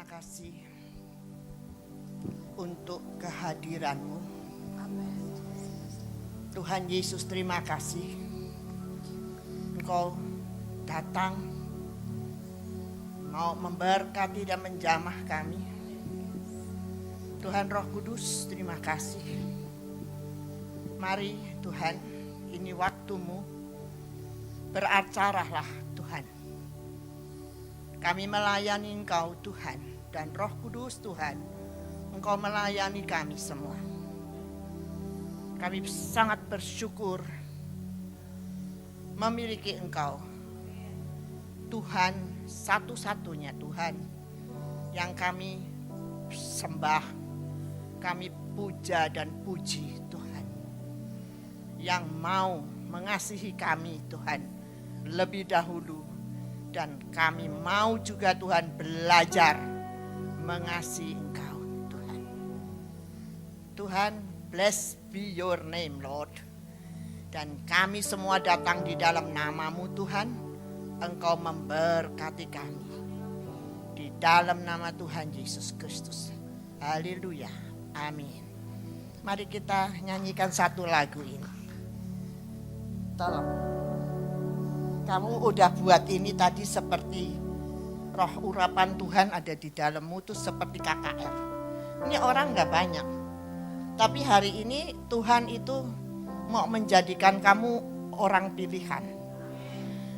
terima kasih untuk kehadiran-Mu. Tuhan Yesus, terima kasih Engkau datang mau memberkati dan menjamah kami. Tuhan Roh Kudus, terima kasih. Mari Tuhan, ini waktu-Mu, beracaralah Tuhan. Kami melayani Engkau Tuhan, dan Roh Kudus Tuhan, Engkau melayani kami semua. Kami sangat bersyukur memiliki Engkau, Tuhan satu-satunya Tuhan yang kami sembah, kami puja dan puji Tuhan, yang mau mengasihi kami Tuhan lebih dahulu, dan kami mau juga Tuhan belajar mengasihi Engkau Tuhan. Tuhan, bless be your name Lord. Dan kami semua datang di dalam nama-Mu Tuhan. Engkau memberkati kami di dalam nama Tuhan Yesus Kristus. Haleluya, amin. Mari kita nyanyikan satu lagu ini. Tolong, kamu udah buat ini tadi seperti roh urapan Tuhan ada di dalammu tuh seperti KKR. Ini orang gak banyak, tapi hari ini Tuhan itu mau menjadikan kamu orang pilihan.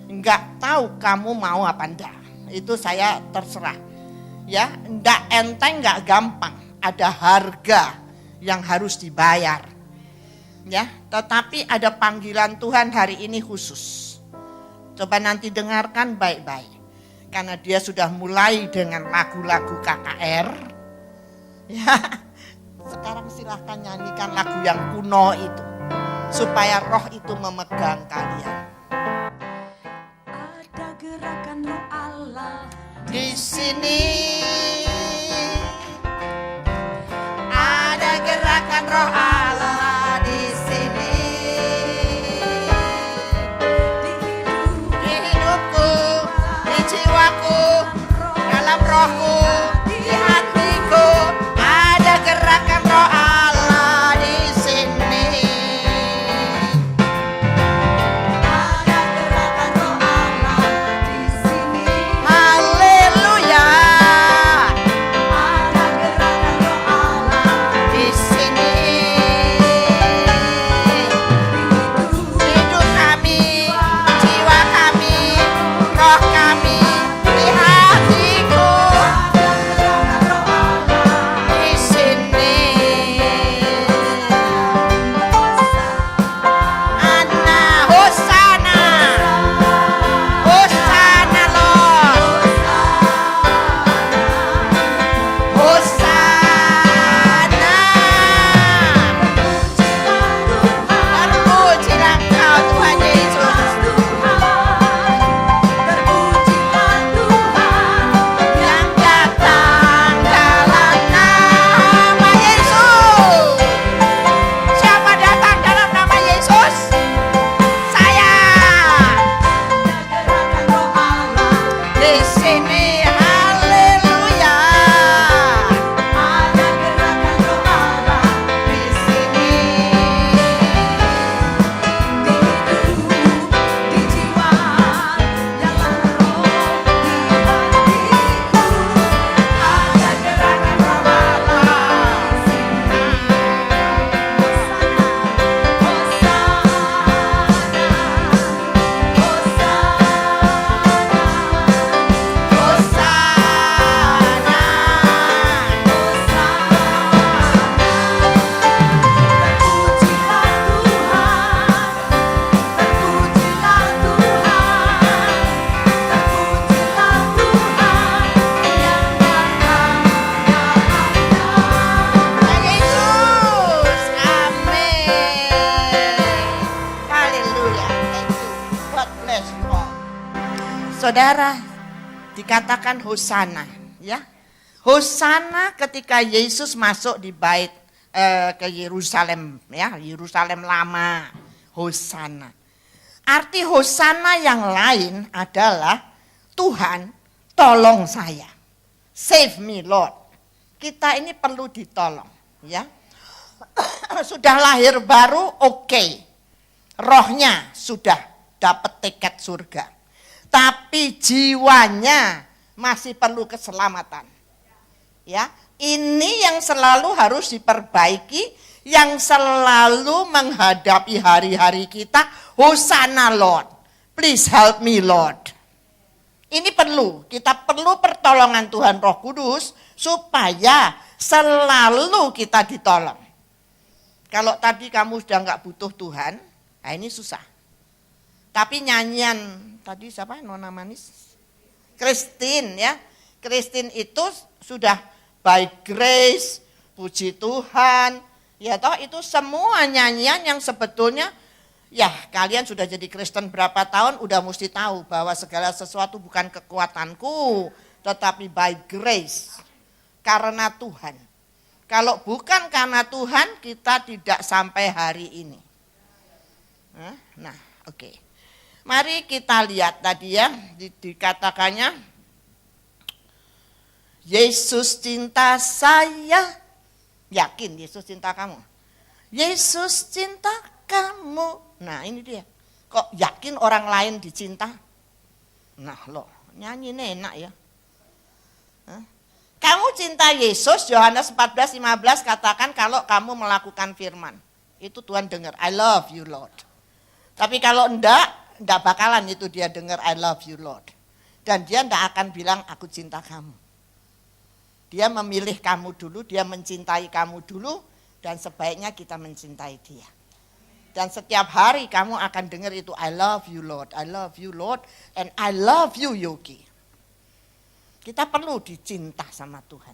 Enggak tahu kamu mau apa enggak, itu saya terserah. Ya, enggak enteng, enggak gampang. Ada harga yang harus dibayar. Ya, tetapi ada panggilan Tuhan hari ini khusus. Coba nanti dengarkan baik-baik. Karena dia sudah mulai dengan lagu-lagu KKR. Ya, sekarang silahkan nyanyikan lagu yang kuno itu. Supaya roh itu memegang kalian. Ada gerakan roh Allah Di sini ada gerakan roh Allah di sini. Di hidupku, di jiwaku, dalam rohku, di hatiku, ada gerakan roh Allah di sini. Ada gerakan roh Allah di sini. Haleluya. Ada gerakan roh Allah Di sini di hidup kami, jiwa kami, roh kami, di hatiku, di sini. Anna Hosana, Hosana Lord, Hosana. Terpujilah Engkau Tuhan Yesus, yang datang dalam nama Yesus. Siapa datang dalam nama Yesus? Saya. Di sini, haleluya. Di sini. Tuhan Yesus, amin. Haleluya. Thank you. God bless you all. Saudara, dikatakan Hosana, ya. Hosana ketika Yesus masuk di bait ke Yerusalem, ya, Yerusalem lama. Hosana. Arti Hosana yang lain adalah Tuhan tolong saya. Save me, Lord. Kita ini perlu ditolong, ya. Sudah lahir baru, oke. Rohnya sudah dapat tiket surga. Tapi jiwanya masih perlu keselamatan. Ya, ini yang selalu harus diperbaiki, yang selalu menghadapi hari-hari kita. Hosana, Lord. Please help me, Lord. Ini perlu, kita perlu pertolongan Tuhan Roh Kudus supaya selalu kita ditolong. Kalau tadi kamu sudah nggak butuh Tuhan, nah ini susah. Tapi nyanyian tadi siapa? Nona Manis? Christine, ya. Christine itu sudah by grace, puji Tuhan. Ya toh itu semua nyanyian yang sebetulnya ya kalian sudah jadi Kristen berapa tahun udah mesti tahu bahwa segala sesuatu bukan kekuatanku tetapi by grace. Karena Tuhan. Kalau bukan karena Tuhan kita tidak sampai hari ini. Nah oke. Mari kita lihat tadi ya dikatakannya Yesus cinta saya. Yakin Yesus cinta kamu? Yesus cinta kamu. Nah ini dia. Kok yakin orang lain dicinta? Nah loh, nyanyi enak ya. Kamu cinta Yesus, Yohanes 14:15 katakan kalau kamu melakukan firman. Itu Tuhan dengar, I love you Lord. Tapi kalau enggak bakalan itu dia dengar I love you Lord. Dan dia enggak akan bilang aku cinta kamu. Dia memilih kamu dulu, dia mencintai kamu dulu. Dan sebaiknya kita mencintai dia. Dan setiap hari kamu akan dengar itu I love you Lord, I love you Lord, and I love you Yogi. Kita perlu dicinta sama Tuhan.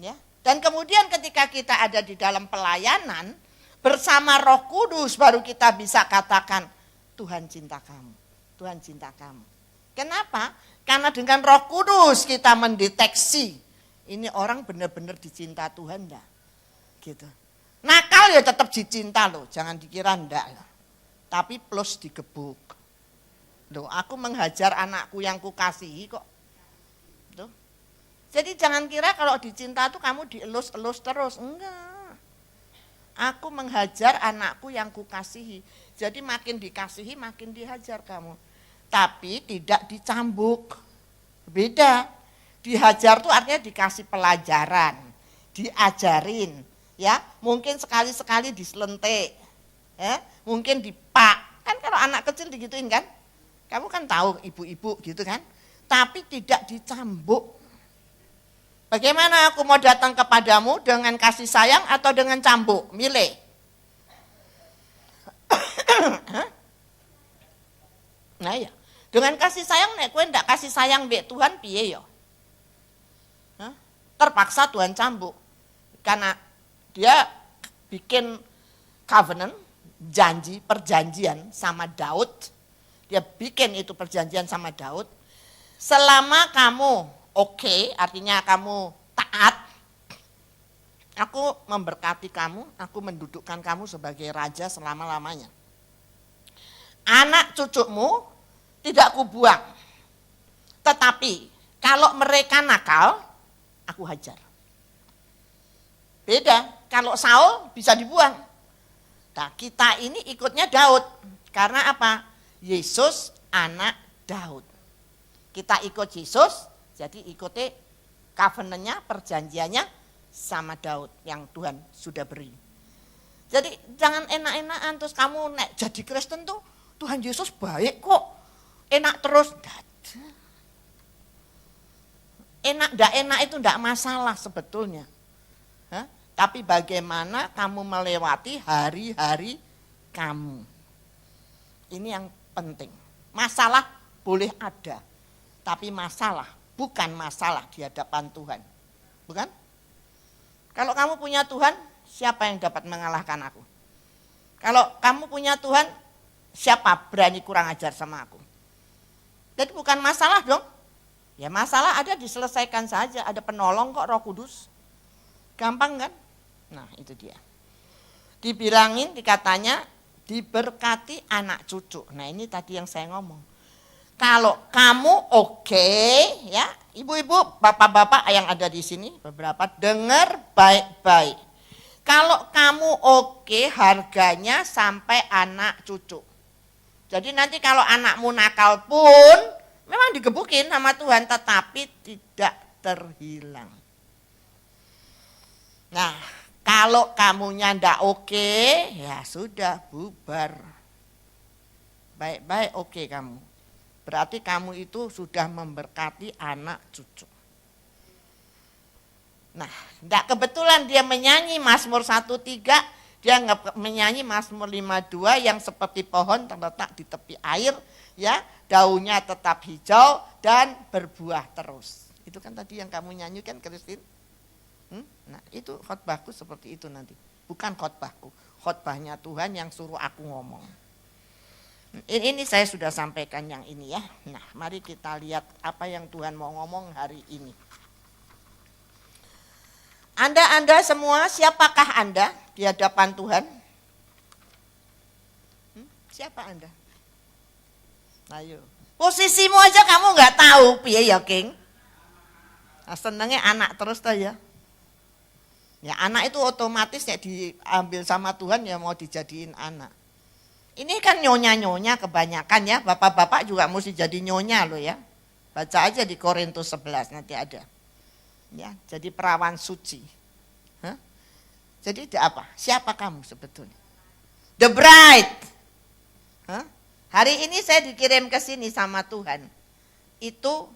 Ya. Dan kemudian ketika kita ada di dalam pelayanan bersama Roh Kudus baru kita bisa katakan Tuhan cinta kamu, Tuhan cinta kamu. Kenapa? Karena dengan Roh Kudus kita mendeteksi ini orang benar-benar dicinta Tuhan enggak? Gitu. Nakal ya tetap dicinta loh, jangan dikira enggak. Tapi plus digebuk. Loh, aku menghajar anakku yang kukasihi kok. Tuh. Jadi jangan kira kalau dicinta tuh kamu dielus-elus terus, enggak. Aku menghajar anakku yang kukasihi. Jadi makin dikasihi makin dihajar kamu. Tapi tidak dicambuk. Beda. Dihajar tuh artinya dikasih pelajaran, diajarin. Ya, mungkin sekali-sekali diselentik, ya, mungkin dipak. Kan kalau anak kecil digituin kan, kamu kan tahu ibu-ibu gitu kan. Tapi tidak dicambuk. Bagaimana aku mau datang kepadamu dengan kasih sayang atau dengan cambuk? Milih. Nah ya, dengan kasih sayang nek kowe ndak kasih sayang mbek Tuhan piye ya? Terpaksa Tuhan cambuk. Karena dia bikin covenant, janji, perjanjian sama Daud. Dia bikin itu perjanjian sama Daud. Selama kamu oke, artinya kamu taat, aku memberkati kamu, aku mendudukkan kamu sebagai raja selama-lamanya. Anak cucumu tidak kubuang. Tetapi kalau mereka nakal, aku hajar. Beda, kalau Saul bisa dibuang. Nah, kita ini ikutnya Daud. Karena apa? Yesus anak Daud. Kita ikut Yesus, jadi ikuti covenant-nya, perjanjiannya sama Daud yang Tuhan sudah beri. Jadi jangan enak-enakan terus kamu nek jadi Kristen tuh Tuhan Yesus baik kok. Enak terus. Enak enggak enak itu enggak masalah sebetulnya. Tapi bagaimana kamu melewati hari-hari kamu. Ini yang penting. Masalah boleh ada. Tapi masalah bukan masalah di hadapan Tuhan. Bukan? Kalau kamu punya Tuhan, siapa yang dapat mengalahkan aku? Kalau kamu punya Tuhan, siapa berani kurang ajar sama aku? Jadi bukan masalah dong. Ya masalah ada diselesaikan saja. Ada penolong kok Roh Kudus. Gampang kan? Nah itu dia. Dibilangin, dikatanya diberkati anak cucu. Nah ini tadi yang saya ngomong. Kalau kamu oke, ya ibu-ibu, bapak-bapak yang ada di sini, beberapa dengar baik-baik. Kalau kamu oke, harganya sampai anak cucu. Jadi nanti kalau anakmu nakal pun, memang digebukin sama Tuhan, tetapi tidak terhilang. Nah, kalau kamunya ndak oke, ya sudah bubar. Baik-baik oke kamu. Berarti kamu itu sudah memberkati anak cucu. Nah, ndak kebetulan dia menyanyi Mazmur 1:3, dia menyanyi Mazmur 5:2 yang seperti pohon terletak di tepi air, ya, daunnya tetap hijau dan berbuah terus. Itu kan tadi yang kamu nyanyikan, Christine. Nah, itu khotbahku seperti itu nanti. Bukan khotbahku, khotbahnya Tuhan yang suruh aku ngomong. Ini saya sudah sampaikan yang ini ya. Nah, mari kita lihat apa yang Tuhan mau ngomong hari ini. Anda semua, siapakah Anda di hadapan Tuhan? Siapa Anda? Ayo. Posisimu aja kamu nggak tahu, piye ya, King? Nah, senengnya anak terus tuh ya. Ya anak itu otomatis ya diambil sama Tuhan ya mau dijadiin anak. Ini kan nyonya-nyonya kebanyakan ya, bapak-bapak juga mesti jadi nyonya loh ya. Baca aja di Korintus 11 nanti ada. Ya, jadi perawan suci. Hah? Jadi apa? Siapa kamu sebetulnya? The bride. Hah? Hari ini saya dikirim ke sini sama Tuhan. Itu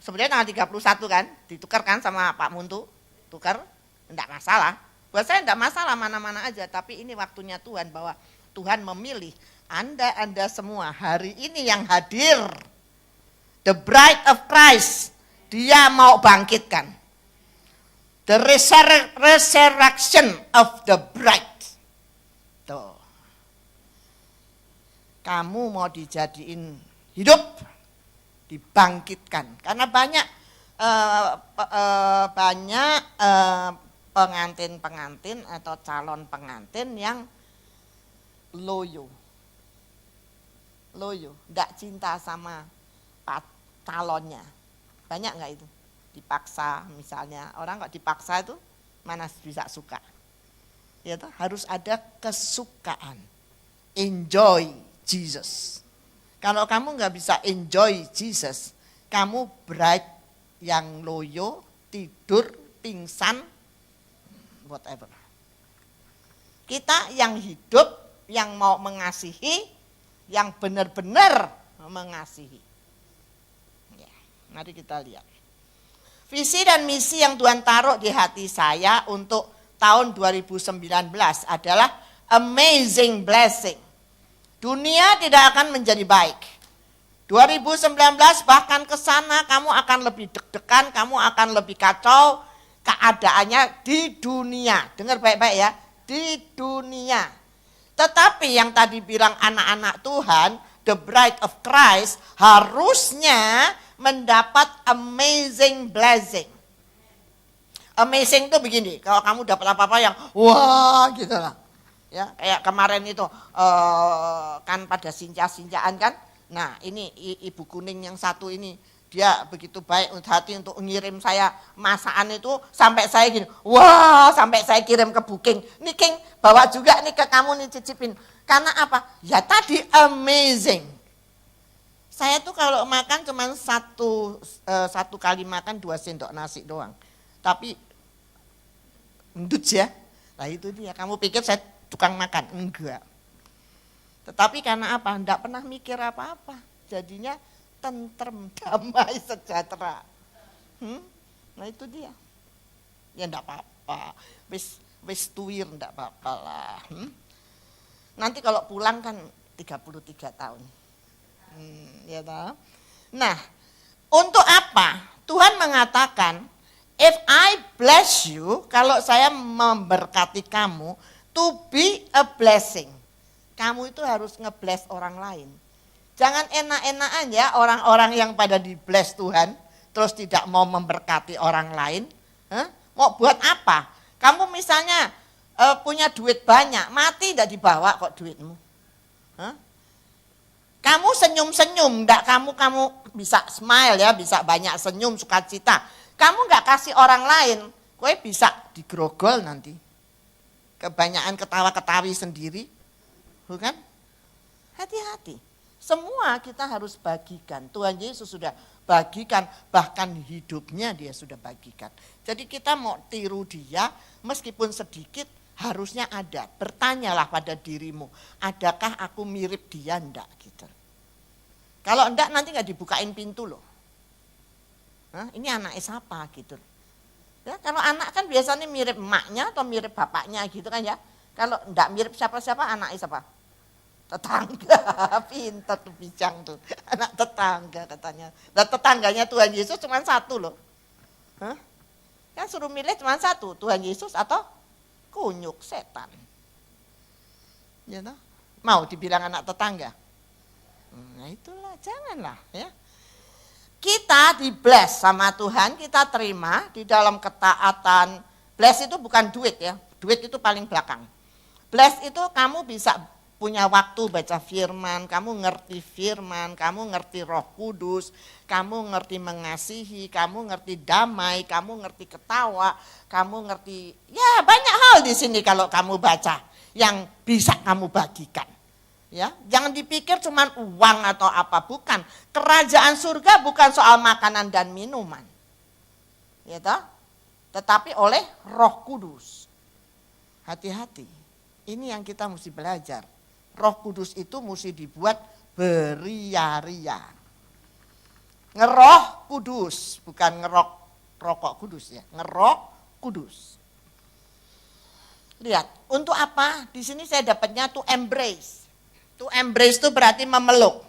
sebenarnya tanggal 31 kan, ditukar kan sama Pak Muntu, tukar, enggak masalah. Buat saya enggak masalah mana-mana aja, tapi ini waktunya Tuhan bahwa Tuhan memilih Anda semua hari ini yang hadir. The bride of Christ, dia mau bangkitkan. The resurrection of the bride. Tuh. Kamu mau dijadiin hidup, dibangkitkan. Karena banyak pengantin-pengantin atau calon pengantin yang loyo, enggak cinta sama calonnya. Banyak enggak itu? Dipaksa misalnya, orang kok dipaksa itu mana bisa suka. Ya toh, harus ada kesukaan. Enjoy Jesus. Kalau kamu enggak bisa enjoy Jesus, kamu bride yang loyo, tidur, pingsan, whatever. Kita yang hidup, yang mau mengasihi, yang benar-benar mengasihi. Ya, mari kita lihat. Visi dan misi yang Tuhan taruh di hati saya untuk tahun 2019 adalah amazing blessing. Dunia tidak akan menjadi baik. 2019 bahkan ke sana kamu akan lebih deg-degan, kamu akan lebih kacau keadaannya di dunia. Dengar baik-baik ya, di dunia. Tetapi yang tadi bilang anak-anak Tuhan, the bride of Christ, harusnya mendapat amazing blessing. Amazing itu begini, kalau kamu dapat apa-apa yang wah gitu lah. Ya, kayak kemarin itu kan pada sinca-sincaan kan. Nah, ini ibu kuning yang satu ini, dia begitu baik hati untuk ngirim saya masakan itu sampai saya gini, wah, sampai saya kirim ke Booking. Nih King, bawa juga nih ke kamu nih cicipin. Karena apa? Ya tadi amazing. Saya tuh kalau makan cuma satu kali makan 2 sendok nasi doang. Tapi endut ya. Nah itu dia, kamu pikir saya tukang makan? Enggak. Tetapi karena apa? Enggak pernah mikir apa-apa. Jadinya tentrem, damai, sejahtera. Nah itu dia. Ya enggak apa-apa. Wis tuwir enggak apa-apa lah. Nanti kalau pulang kan 33 tahun. Ya toh. Nah, untuk apa? Tuhan mengatakan, if I bless you, kalau saya memberkati kamu, to be a blessing. Kamu itu harus nge-bless orang lain. Jangan enak-enakan ya orang-orang yang pada di-bless Tuhan, terus tidak mau memberkati orang lain. Mau buat apa? Kamu misalnya punya duit banyak, mati tidak dibawa kok duitmu. Kamu senyum-senyum, enggak kamu bisa smile ya, bisa banyak senyum, sukacita. Kamu enggak kasih orang lain, kowe bisa digrogol nanti. Kebanyakan ketawa-ketawi sendiri, bukan? Hati-hati. Semua kita harus bagikan. Tuhan Yesus sudah bagikan, bahkan hidupnya dia sudah bagikan. Jadi kita mau tiru dia, meskipun sedikit, harusnya ada. Bertanyalah pada dirimu, adakah aku mirip dia enggak gitu. Kalau enggak nanti enggak dibukain pintu loh. Hah, ini anaknya siapa gitu. Ya, kalau anak kan biasanya mirip emaknya atau mirip bapaknya gitu kan ya. Kalau enggak mirip siapa-siapa, anaknya siapa? Tetangga. Pintar tuh, bijang tuh. Anak tetangga katanya. Dan tetangganya Tuhan Yesus cuma satu loh. Hah? Kan suruh milih cuma satu, Tuhan Yesus atau kunyuk setan. Ya toh? Mau dibilang anak tetangga? Nah itulah, janganlah ya. Kita di-bless sama Tuhan, kita terima di dalam ketaatan. Bless itu bukan duit ya, duit itu paling belakang. Bless itu kamu bisa punya waktu baca firman, kamu ngerti firman, kamu ngerti Roh Kudus, kamu ngerti mengasihi, kamu ngerti damai, kamu ngerti ketawa, kamu ngerti, ya banyak hal di sini kalau kamu baca yang bisa kamu bagikan. Ya, jangan dipikir cuma uang atau apa, bukan. Kerajaan surga bukan soal makanan dan minuman. Ya toh? Tetapi oleh Roh Kudus. Hati-hati. Ini yang kita mesti belajar. Roh Kudus itu mesti dibuat beria-ria. Ngeroh kudus, bukan rokok kudus ya. Ngeroh kudus. Lihat, untuk apa? Di sini saya dapatnya to embrace. To embrace itu berarti memeluk.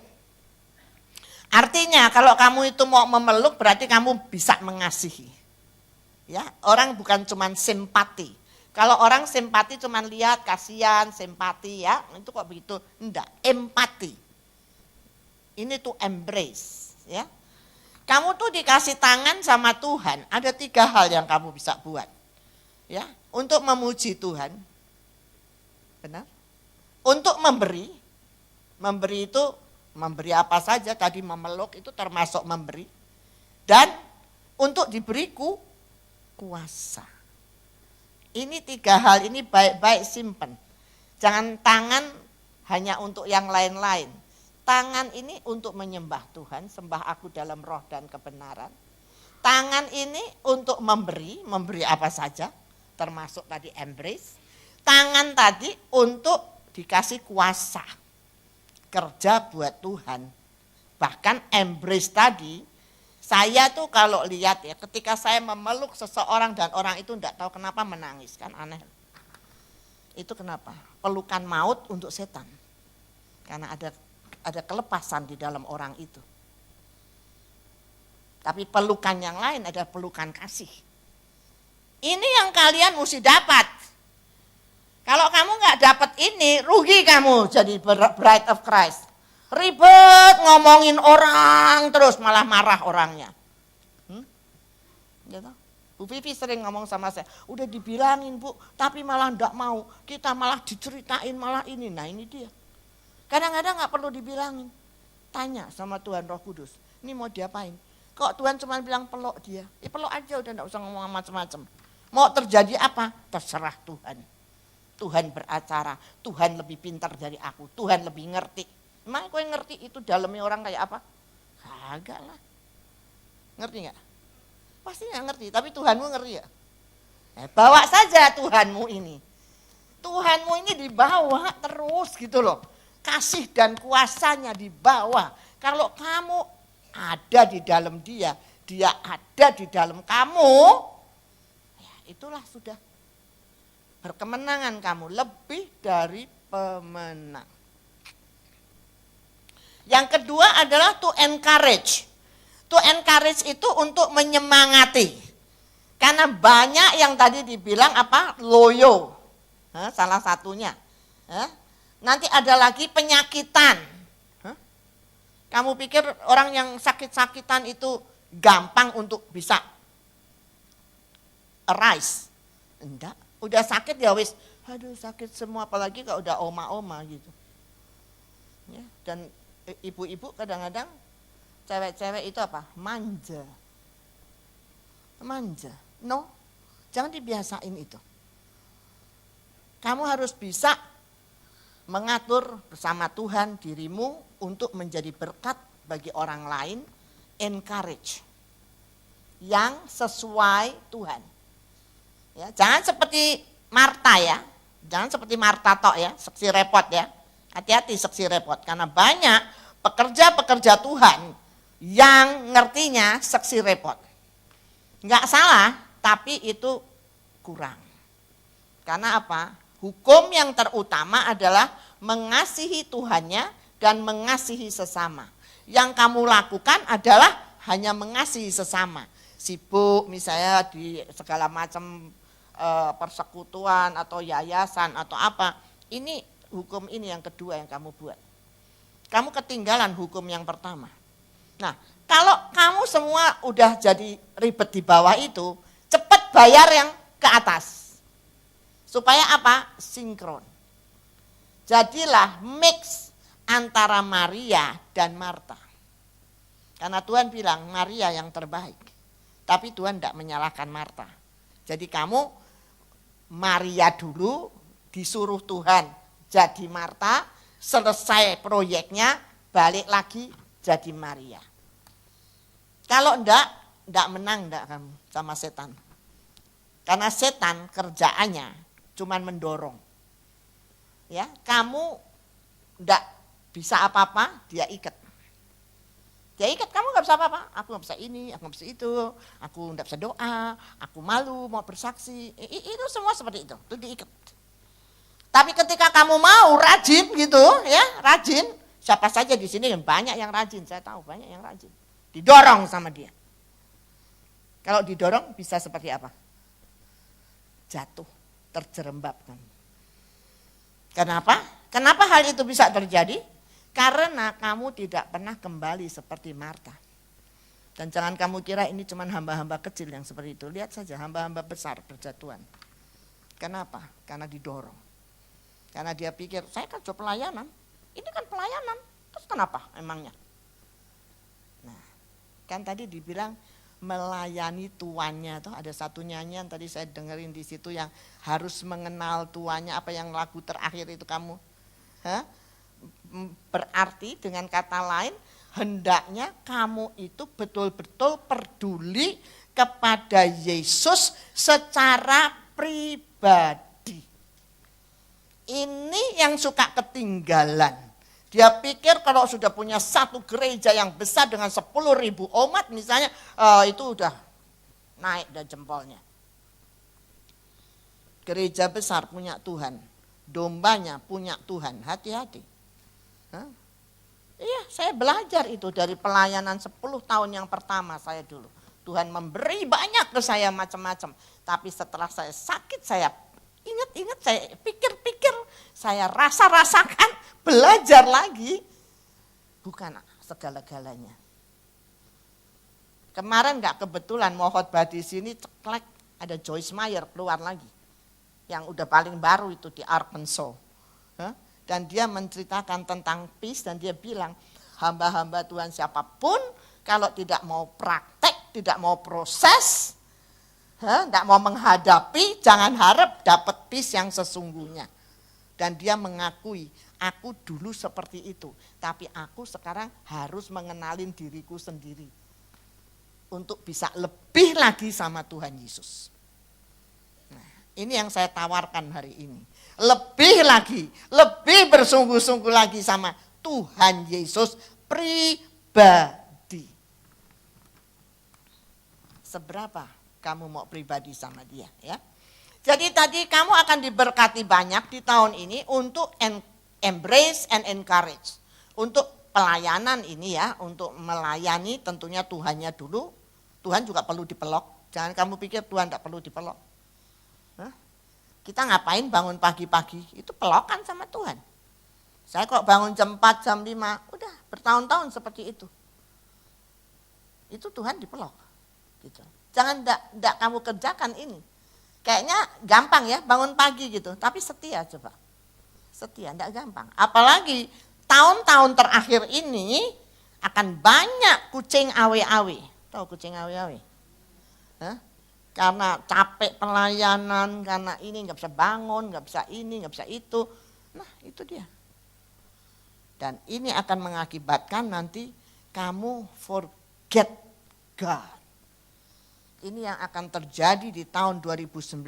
Artinya kalau kamu itu mau memeluk berarti kamu bisa mengasihi. Ya, orang bukan cuma simpati. Kalau orang simpati cuma lihat kasihan, simpati ya, itu kok begitu? Enggak, empati. Ini to embrace, ya. Kamu tuh dikasih tangan sama Tuhan, ada 3 hal yang kamu bisa buat. Ya, untuk memuji Tuhan. Benar? Untuk memberi itu memberi apa saja, tadi memeluk itu termasuk memberi. Dan untuk diberiku kuasa. Ini 3 hal ini baik-baik simpen. Jangan tangan hanya untuk yang lain-lain. Tangan ini untuk menyembah Tuhan, sembah aku dalam roh dan kebenaran. Tangan ini untuk memberi apa saja, termasuk tadi embrace. Tangan tadi untuk dikasih kuasa. Kerja buat Tuhan. Bahkan embrace tadi, saya tuh kalau lihat ya, ketika saya memeluk seseorang dan orang itu enggak tahu kenapa menangis, kan aneh. Itu kenapa? Pelukan maut untuk setan. Karena ada kelepasan di dalam orang itu. Tapi pelukan yang lain ada pelukan kasih. Ini yang kalian mesti dapat. Kalau kamu nggak dapat ini, rugi kamu jadi bride of Christ. Ribet ngomongin orang terus malah marah orangnya. Gitu. Bu Vivi sering ngomong sama saya, udah dibilangin Bu, tapi malah nggak mau. Kita malah diceritain malah ini. Nah ini dia. Kadang-kadang nggak perlu dibilangin. Tanya sama Tuhan Roh Kudus, ini mau diapain? Kok Tuhan cuma bilang peluk dia? Ya peluk aja udah nggak usah ngomong macam-macam. Mau terjadi apa? Terserah Tuhan. Tuhan beracara, Tuhan lebih pintar dari aku, Tuhan lebih ngerti. Emang kau ngerti itu dalamnya orang kayak apa? Kagak lah. Ngerti gak? Pasti gak ngerti, tapi Tuhanmu ngerti ya? Bawa saja Tuhanmu ini. Tuhanmu ini dibawa terus gitu loh. Kasih dan kuasanya dibawa. Kalau kamu ada di dalam dia ada di dalam kamu, ya itulah sudah. Berkemenangan kamu, lebih dari pemenang. Yang kedua adalah to encourage. To encourage itu untuk menyemangati. Karena banyak yang tadi dibilang apa? Loyo. Salah satunya. Nanti ada lagi penyakitan. Kamu pikir orang yang sakit-sakitan itu gampang untuk bisa arise? Enggak. Udah sakit ya wis, aduh sakit semua, apalagi kalau udah oma-oma gitu. Ya, dan ibu-ibu kadang-kadang cewek-cewek itu apa? Manja. Manja. No, jangan dibiasain itu. Kamu harus bisa mengatur bersama Tuhan dirimu untuk menjadi berkat bagi orang lain, encourage yang sesuai Tuhan. Ya, jangan seperti Marta ya, jangan seperti Marta tok ya, seksi repot ya. Hati-hati seksi repot, karena banyak pekerja-pekerja Tuhan yang ngertinya seksi repot. Enggak salah, tapi itu kurang. Karena apa? Hukum yang terutama adalah mengasihi Tuhannya dan mengasihi sesama. Yang kamu lakukan adalah hanya mengasihi sesama. Sibuk misalnya di segala macam persekutuan atau yayasan atau apa. Ini hukum ini yang kedua yang kamu buat. Kamu ketinggalan hukum yang pertama. Nah, kalau kamu semua udah jadi ribet di bawah itu, cepat bayar yang ke atas. Supaya apa? Sinkron. Jadilah mix antara Maria dan Marta. Karena Tuhan bilang Maria yang terbaik. Tapi Tuhan tidak menyalahkan Marta. Jadi kamu Maria dulu, disuruh Tuhan jadi Marta, selesai proyeknya, balik lagi jadi Maria. Kalau enggak menang enggak kamu sama setan. Karena setan kerjaannya cuman mendorong. Ya, kamu enggak bisa apa-apa, dia ikat. Dia ikat, kamu enggak bisa apa-apa. Aku enggak bisa ini, aku enggak bisa itu, aku enggak bisa doa, aku malu mau bersaksi. Itu semua seperti itu diikat. Tapi ketika kamu mau rajin gitu, ya, rajin, siapa saja di sini yang banyak yang rajin, saya tahu banyak yang rajin. Didorong sama dia. Kalau didorong bisa seperti apa? Jatuh, terjerembab kan. Kenapa? Kenapa hal itu bisa terjadi? Karena kamu tidak pernah kembali seperti Marta. Dan jangan kamu kira ini cuma hamba-hamba kecil yang seperti itu. Lihat saja hamba-hamba besar berjatuhan. Kenapa? Karena didorong. Karena dia pikir, saya kan job pelayanan. Ini kan pelayanan. Terus kenapa emangnya? Nah, kan tadi dibilang melayani tuannya. Tuh ada satu nyanyian tadi saya dengerin di situ yang harus mengenal tuannya. Apa yang lagu terakhir itu kamu? Berarti dengan kata lain, hendaknya kamu itu betul-betul peduli kepada Yesus secara pribadi. Ini yang suka ketinggalan. Dia pikir kalau sudah punya satu gereja yang besar dengan 10.000 umat misalnya, itu udah naik dan jempolnya. Gereja besar punya Tuhan, dombanya punya Tuhan, hati-hati. Iya, saya belajar itu dari pelayanan 10 tahun yang pertama saya dulu. Tuhan memberi banyak ke saya macam-macam. Tapi setelah saya sakit, saya ingat-ingat, saya pikir-pikir, saya rasa-rasakan, belajar lagi. Bukan segala-galanya. Kemarin gak kebetulan mau khotbah di sini, ceklek ada Joyce Meyer keluar lagi. Yang udah paling baru itu di Arkansas. Dan dia menceritakan tentang peace dan dia bilang, hamba-hamba Tuhan siapapun kalau tidak mau praktek, tidak mau proses, tidak mau menghadapi, jangan harap dapat peace yang sesungguhnya. Dan dia mengakui, aku dulu seperti itu, tapi aku sekarang harus mengenalin diriku sendiri. Untuk bisa lebih lagi sama Tuhan Yesus. Nah, ini yang saya tawarkan hari ini. Lebih lagi, lebih bersungguh-sungguh lagi sama Tuhan Yesus pribadi. Seberapa kamu mau pribadi sama dia, ya? Jadi tadi kamu akan diberkati banyak di tahun ini untuk embrace and encourage. Untuk pelayanan ini ya, untuk melayani tentunya Tuhannya dulu. Tuhan juga perlu dipelok. Jangan kamu pikir Tuhan tidak perlu dipelok. Kita ngapain bangun pagi-pagi? Itu pelokan sama Tuhan. Saya kok bangun jam 4, jam 5, udah bertahun-tahun seperti itu. Itu Tuhan dipelok. Gitu. Jangan enggak kamu kerjakan ini. Kayaknya gampang ya bangun pagi gitu, tapi setia coba. Setia, enggak gampang. Apalagi tahun-tahun terakhir ini akan banyak kucing awe-awe. Tahu kucing awe-awe? Hah? Karena capek pelayanan, karena ini nggak bisa bangun, nggak bisa ini, nggak bisa itu. Nah itu dia. Dan ini akan mengakibatkan nanti kamu forget God. Ini yang akan terjadi di tahun 2019.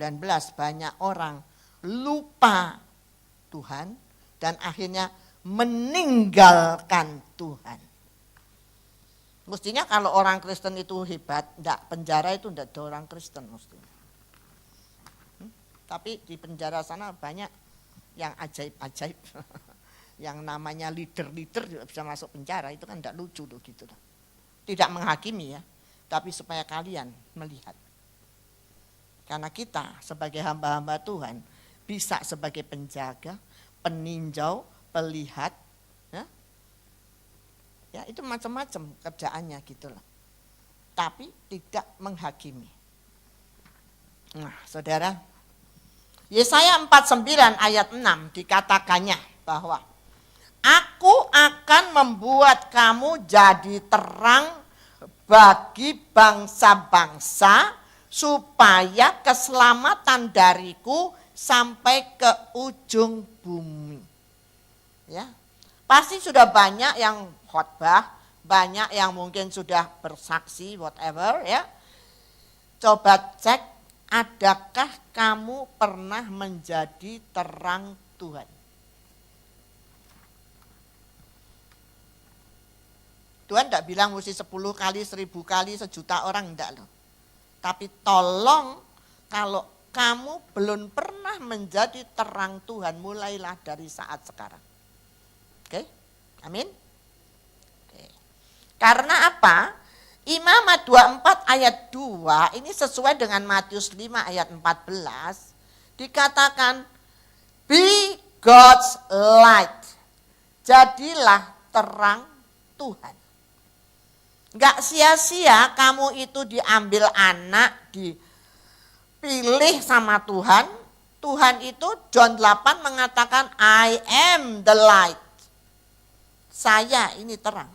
Banyak orang lupa Tuhan dan akhirnya meninggalkan Tuhan. Mestinya kalau orang Kristen itu hebat, enggak, penjara itu enggak ada orang Kristen mestinya. Tapi di penjara sana banyak yang ajaib-ajaib. Yang namanya leader-leader juga bisa masuk penjara, itu kan enggak lucu tuh gitu. Tidak menghakimi ya, tapi supaya kalian melihat. Karena kita sebagai hamba-hamba Tuhan bisa sebagai penjaga, peninjau, pelihat, ya itu macam-macam kerjaannya gitu loh. Tapi tidak menghakimi. Nah, Saudara, Yesaya 49 ayat 6 dikatakannya bahwa Aku akan membuat kamu jadi terang bagi bangsa-bangsa supaya keselamatan dariku sampai ke ujung bumi. Ya. Pasti sudah banyak yang khotbah, banyak yang mungkin sudah bersaksi whatever ya. Coba cek, adakah kamu pernah menjadi terang Tuhan? Tuhan tidak bilang mesti 10 kali, 1000 kali, 1.000.000 orang, enggak loh. Tapi tolong kalau kamu belum pernah menjadi terang Tuhan, mulailah dari saat sekarang. Oke, amin. Oke. Karena apa? Imamat 24 ayat 2 ini sesuai dengan Matius 5 ayat 14. Dikatakan, be God's light. Jadilah terang Tuhan. Enggak sia-sia kamu itu diambil anak, dipilih sama Tuhan. Tuhan itu John 8 mengatakan, I am the light. Saya ini terang.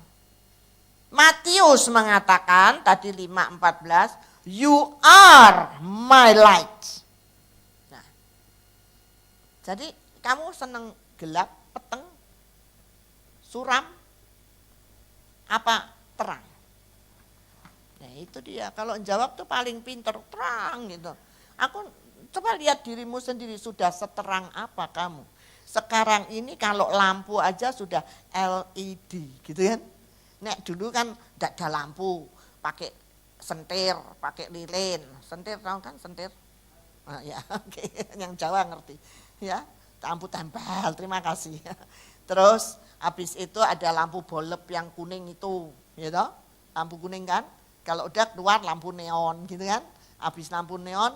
Matius mengatakan tadi 5:14, you are my light. Nah, jadi kamu senang gelap, peteng, suram, apa terang? Nah itu dia, kalau jawab tuh paling pinter, terang gitu. Aku coba lihat dirimu sendiri, sudah seterang apa kamu? Sekarang ini kalau lampu aja sudah LED gitu kan. Nek dulu kan tidak ada lampu, pakai sentir, pakai lilin. Sentir tahu kan sentir? Nah, ya oke, yang Jawa ngerti. Ya, lampu tempel, terima kasih. Terus habis itu ada lampu bolep yang kuning itu, gitu. Lampu kuning kan? Kalau udah keluar lampu neon gitu kan. Habis lampu neon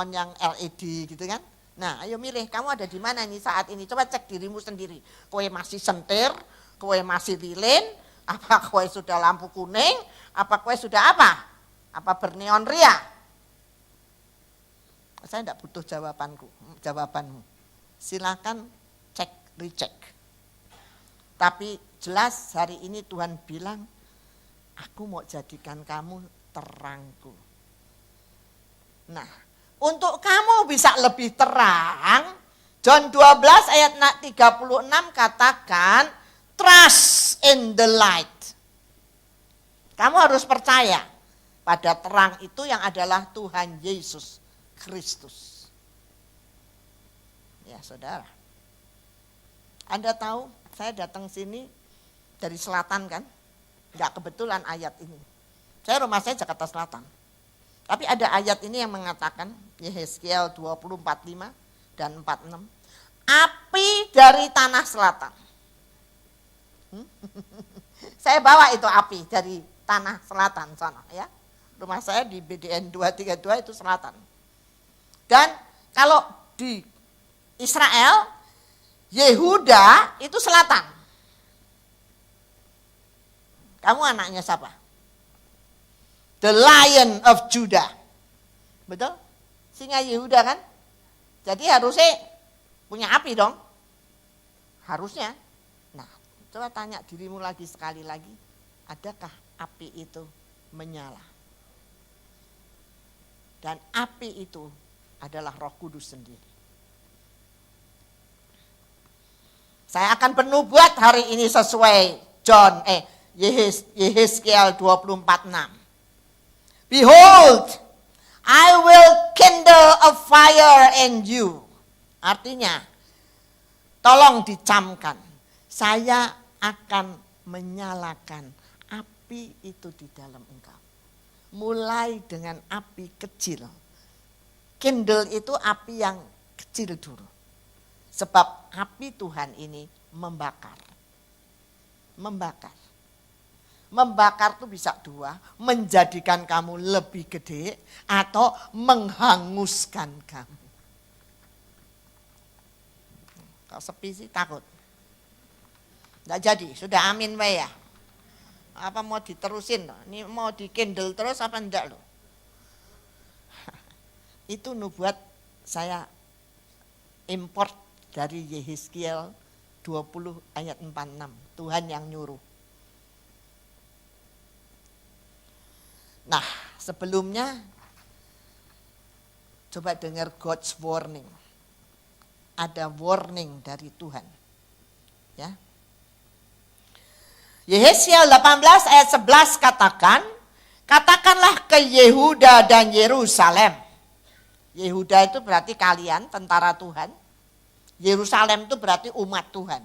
yang LED gitu kan. Nah, ayo milih, kamu ada di mana nih saat ini? Coba cek dirimu sendiri. Kowe masih sentir, kowe masih lilin, apa kowe sudah lampu kuning, apa kowe sudah apa? Apa berneon ria? Saya tidak butuh jawabanmu. Silakan cek, recheck. Tapi jelas hari ini Tuhan bilang, aku mau jadikan kamu terangku. Nah, untuk kamu bisa lebih terang, John 12 ayat 36 katakan, trust in the light. Kamu harus percaya pada terang itu yang adalah Tuhan Yesus Kristus. Ya saudara, Anda tahu saya datang sini dari selatan kan? Enggak kebetulan ayat ini. Saya rumah saya Jakarta Selatan. Tapi ada ayat ini yang mengatakan, Yehezkiel 20:45 dan 46. Api dari tanah selatan. Saya bawa itu api dari tanah selatan sana ya. Rumah saya di BDN 232 itu selatan. Dan kalau di Israel, Yehuda itu selatan. Kamu anaknya siapa? The Lion of Judah. Betul? Singa Yehuda kan? Jadi harusnya punya api dong. Harusnya. Nah, Coba tanya dirimu lagi sekali lagi, adakah api itu menyala? Dan api itu adalah Roh Kudus sendiri. Saya akan bernubuat hari ini sesuai Yehezkiel 24:6. Behold, I will kindle a fire in you. Artinya, tolong dicamkan. Saya akan menyalakan api itu di dalam engkau. Mulai dengan api kecil. Kindle itu api yang kecil dulu. Sebab api Tuhan ini membakar. Membakar. Membakar itu bisa dua, menjadikan kamu lebih gede atau menghanguskan kamu. Kalau sepi sih takut. Nggak jadi, sudah amin we ya. Apa mau diterusin? Ini mau di kindle terus apa enggak lo? Itu nubuat saya import dari Yehezkiel 20 ayat 46. Tuhan yang nyuruh. Nah, sebelumnya coba dengar God's warning. Ada warning dari Tuhan. Ya. Yehezkiel 18 ayat 11 katakanlah ke Yehuda dan Yerusalem. Yehuda itu berarti kalian, tentara Tuhan. Yerusalem itu berarti umat Tuhan.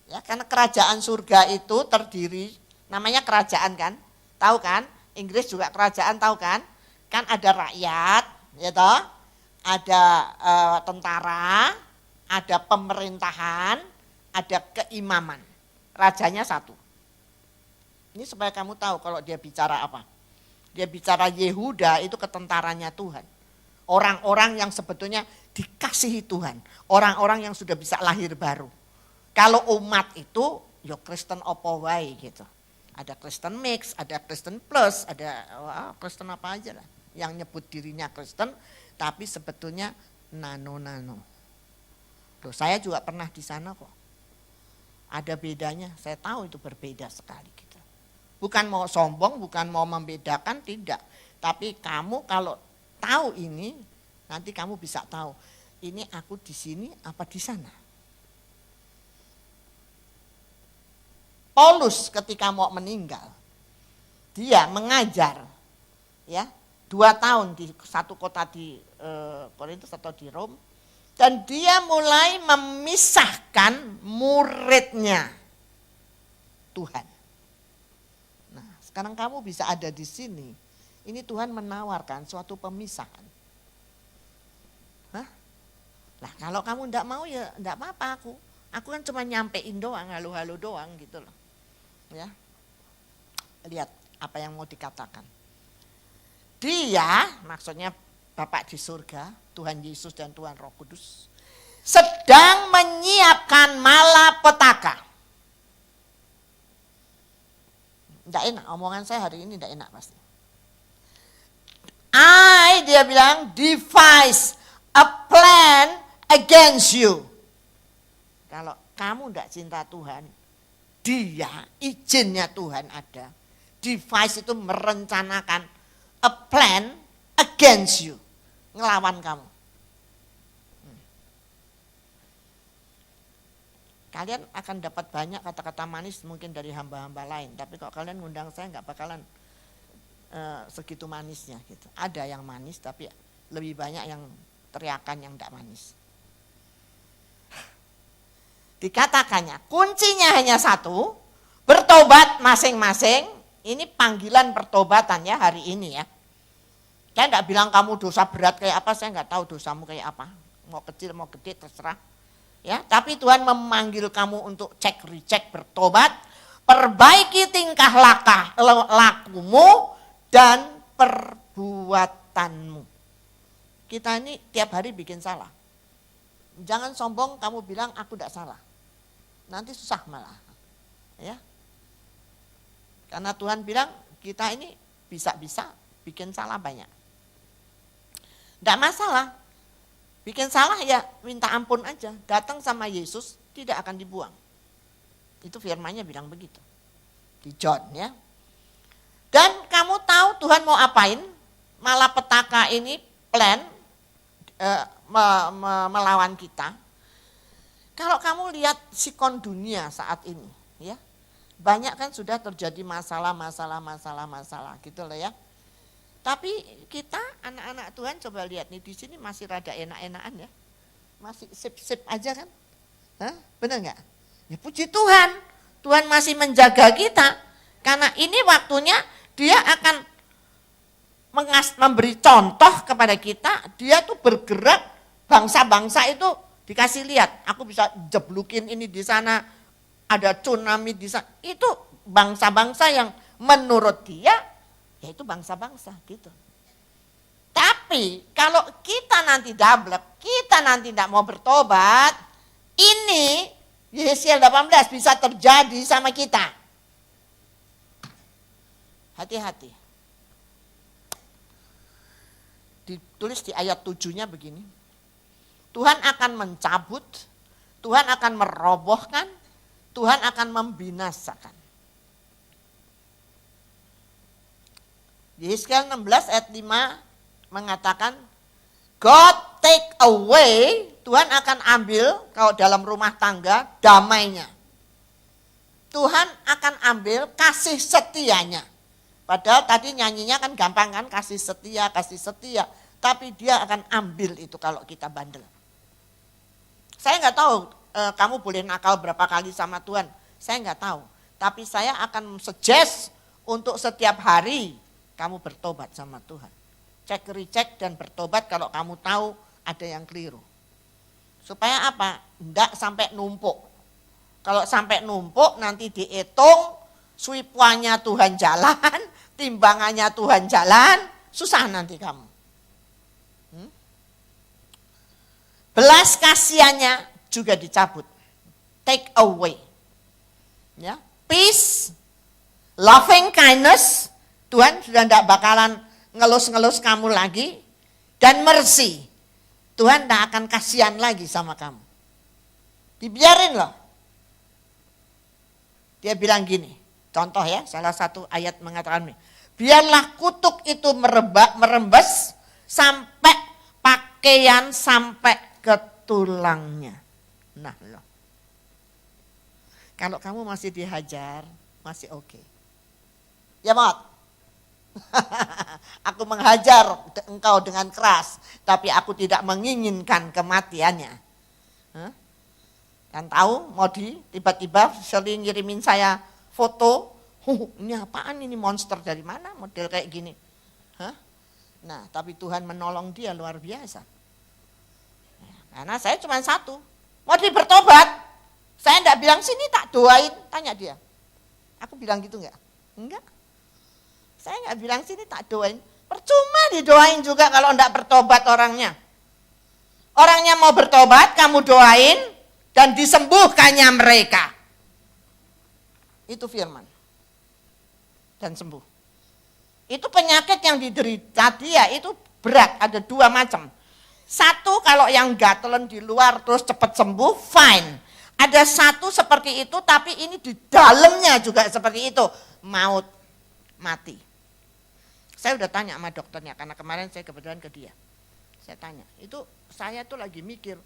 Ya, karena kerajaan surga itu terdiri, namanya kerajaan kan? Tahu kan? Inggris juga kerajaan, tahu kan? Kan ada rakyat, ya toh? Ada tentara, ada pemerintahan, ada keimaman. Rajanya satu. Ini supaya kamu tahu kalau dia bicara apa. Dia bicara Yehuda itu ketentaranya Tuhan. Orang-orang yang sebetulnya dikasihi Tuhan. Orang-orang yang sudah bisa lahir baru. Kalau umat itu, ya Kristen opo wae gitu. Ada Kristen mix, ada Kristen plus, ada Kristen apa aja lah. Yang nyebut dirinya Kristen, tapi sebetulnya nano-nano. Loh, saya juga pernah di sana kok. Ada bedanya, saya tahu itu berbeda sekali gitu. Bukan mau sombong, bukan mau membedakan, tidak. Tapi kamu kalau tahu ini, nanti kamu bisa tahu, ini aku di sini apa di sana. Paulus ketika mau meninggal, dia mengajar ya 2 tahun di satu kota di Korintus atau di Rom, dan dia mulai memisahkan muridnya Tuhan. Nah, sekarang kamu bisa ada di sini. Ini Tuhan menawarkan suatu pemisahan. Hah? Lah kalau kamu enggak mau ya enggak apa-apa aku. Aku kan cuma nyampein doang, halo-halo doang gitu loh. Ya. Lihat apa yang mau dikatakan. Dia, maksudnya Bapak di surga, Tuhan Yesus dan Tuhan Roh Kudus, sedang menyiapkan malapetaka. Enggak enak, omongan saya hari ini enggak enak pasti. Dia bilang, devise a plan against you. Kalau kamu enggak cinta Tuhan, dia, izinnya Tuhan ada. Devise itu merencanakan a plan against you. Ngelawan kamu. Kalian akan dapat banyak kata-kata manis mungkin dari hamba-hamba lain. Tapi kalau kalian ngundang saya nggak bakalan segitu manisnya gitu. Ada yang manis tapi lebih banyak yang teriakan yang tidak manis. Dikatakannya kuncinya hanya satu, bertobat masing-masing. Ini panggilan pertobatan ya hari ini ya. Saya enggak bilang kamu dosa berat kayak apa, saya enggak tahu dosamu kayak apa. Mau kecil mau gede terserah. Ya, tapi Tuhan memanggil kamu untuk cek recheck bertobat, perbaiki tingkah lakumu dan perbuatanmu. Kita ini tiap hari bikin salah. Jangan sombong kamu bilang aku enggak salah. Nanti susah malah. Ya. Karena Tuhan bilang kita ini bisa-bisa bikin salah banyak. Tidak masalah. Bikin salah ya minta ampun aja. Datang sama Yesus tidak akan dibuang. Itu firman-Nya bilang begitu. Di John ya. Dan kamu tahu Tuhan mau apain? Malapetaka ini plan melawan kita. Kalau kamu lihat sikon dunia saat ini, ya, banyak kan sudah terjadi masalah gitu loh ya. Tapi kita anak-anak Tuhan coba lihat nih di sini masih rada enak-enakan ya, masih sip-sip aja kan, benar nggak? Ya puji Tuhan, Tuhan masih menjaga kita karena ini waktunya Dia akan memberi contoh kepada kita. Dia tuh bergerak, bangsa-bangsa itu dikasih lihat. Aku bisa jeblukin ini di sana, ada tsunami di sana. Itu bangsa-bangsa yang menurut dia, yaitu bangsa-bangsa gitu. Tapi kalau kita nanti dablek, kita nanti tidak mau bertobat, ini Yesaya 18 bisa terjadi sama kita. Hati-hati. Ditulis di ayat 7-nya begini. Tuhan akan mencabut, Tuhan akan merobohkan, Tuhan akan membinasakan. Yesaya 16 ayat 5 mengatakan, God take away, Tuhan akan ambil kalau dalam rumah tangga damainya. Tuhan akan ambil kasih setianya. Padahal tadi nyanyinya kan gampang kan, kasih setia. Tapi dia akan ambil itu kalau kita bandel. Saya nggak tahu kamu boleh nakal berapa kali sama Tuhan. Saya nggak tahu. Tapi saya akan suggest untuk setiap hari kamu bertobat sama Tuhan. Cek recheck dan bertobat kalau kamu tahu ada yang keliru. Supaya apa? Nggak sampai numpuk. Kalau sampai numpuk nanti dihitung, swipuannya Tuhan jalan, timbangannya Tuhan jalan, susah nanti kamu. Belas kasihannya juga dicabut. Take away. Ya, peace, loving kindness, Tuhan sudah tidak bakalan ngelus-ngelus kamu lagi. Dan mercy, Tuhan tidak akan kasihan lagi sama kamu. Dibiarin loh. Dia bilang gini, contoh ya, salah satu ayat mengatakan, biarlah kutuk itu merembes sampai pakaian sampai ke tulangnya. Nah loh. Kalau kamu masih dihajar, masih oke. Ya Mot. Aku menghajar engkau dengan keras, tapi aku tidak menginginkan kematiannya. Dan tahu Modi tiba-tiba sering ngirimin saya foto, ini apaan ini, monster dari mana model kayak gini. Nah tapi Tuhan menolong dia luar biasa. Karena saya cuma satu, Modi bertobat. Saya enggak bilang sini tak doain, tanya dia. Aku bilang gitu enggak? Enggak. Saya enggak bilang sini tak doain. Percuma didoain juga kalau enggak bertobat orangnya. Orangnya mau bertobat, kamu doain dan disembuhkannya mereka. Itu firman. Dan sembuh. Itu penyakit yang diderita dia itu berat, ada dua macam. Satu kalau yang gatelan di luar terus cepat sembuh, fine. Ada satu seperti itu tapi ini di dalamnya juga seperti itu, maut, mati. Saya udah tanya sama dokternya karena kemarin saya kebetulan ke dia. Saya tanya, itu saya tuh lagi mikir,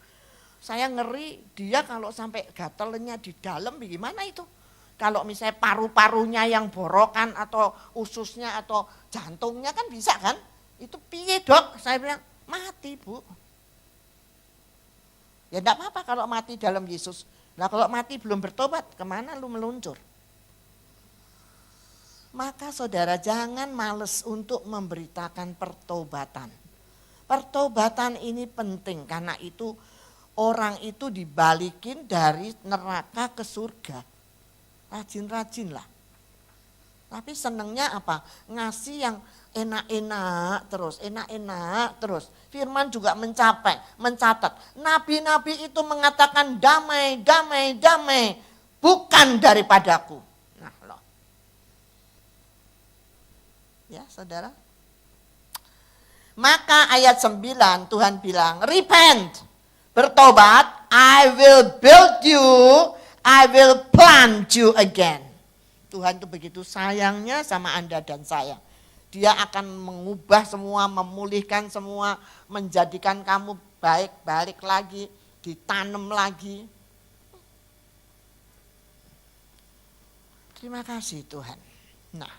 saya ngeri dia kalau sampai gatelannya di dalam bagaimana itu. Kalau misalnya paru-parunya yang borokan atau ususnya atau jantungnya kan bisa kan? Itu piye dok? Saya bilang, mati bu. Ya enggak apa-apa kalau mati dalam Yesus. Nah kalau mati belum bertobat, kemana lu meluncur? Maka saudara jangan males untuk memberitakan pertobatan. Pertobatan ini penting karena itu orang itu dibalikin dari neraka ke surga. Rajin-rajin lah. Tapi senengnya apa? Ngasih yang enak-enak terus. Firman juga mencatat. Nabi-nabi itu mengatakan damai, bukan daripadaku. Nah loh. Ya saudara. Maka ayat 9 Tuhan bilang, repent, bertobat, I will build you, I will plant you again. Tuhan itu begitu sayangnya sama Anda dan saya. Dia akan mengubah semua, memulihkan semua, menjadikan kamu baik, balik lagi, ditanam lagi. Terima kasih Tuhan. Nah,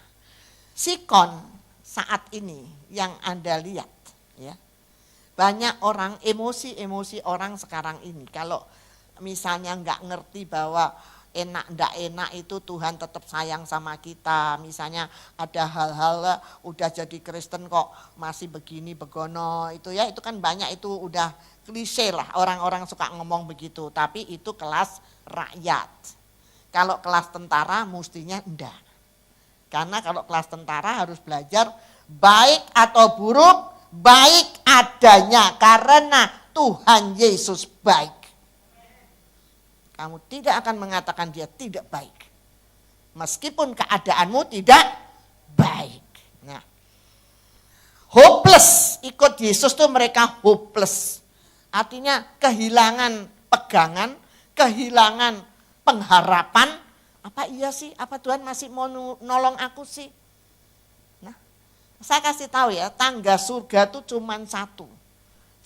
Sikon saat ini yang Anda lihat, ya, banyak orang, emosi orang sekarang ini. Kalau misalnya nggak ngerti bahwa enak ndak enak itu Tuhan tetap sayang sama kita. Misalnya ada hal-hal udah jadi Kristen kok masih begini begono itu ya, itu kan banyak, itu udah klise lah, orang-orang suka ngomong begitu. Tapi itu kelas rakyat. Kalau kelas tentara mestinya enggak. Karena kalau kelas tentara harus belajar baik atau buruk, baik adanya karena Tuhan Yesus baik. Kamu tidak akan mengatakan dia tidak baik. Meskipun keadaanmu tidak baik. Nah, hopeless, ikut Yesus tuh mereka hopeless. Artinya kehilangan pegangan, kehilangan pengharapan. Apa iya sih? Apa Tuhan masih mau nolong aku sih? Nah, saya kasih tahu ya, tangga surga tuh cuma satu.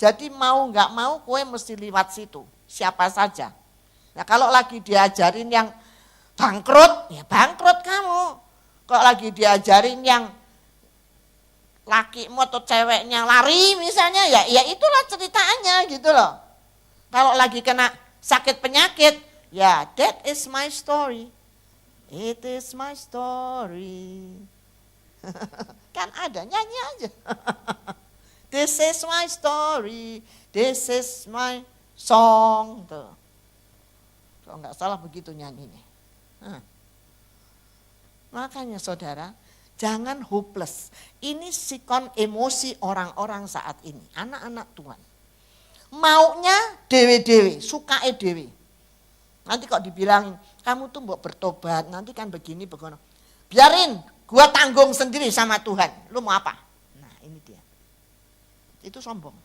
Jadi mau nggak mau kowe mesti lewat situ. Siapa saja. Nah kalau lagi diajarin yang bangkrut, ya bangkrut kamu. Kalau lagi diajarin yang lakimu atau ceweknya lari misalnya, ya itulah ceritanya gitu loh. Kalau lagi kena sakit penyakit, ya that is my story. It is my story. Kan ada, nyanyi aja. This is my story, this is my song. Tuh. Kalau nggak salah begitu nyanyinya. Makanya saudara, jangan hopeless. Ini sikon emosi orang-orang saat ini, anak-anak Tuhan. Maunya dewe-dewe, sukae dewe. Nanti kok dibilangin, kamu tuh mau bertobat, nanti kan begini, begono. Biarin, gua tanggung sendiri sama Tuhan. Lu mau apa? Nah ini dia. Itu sombong.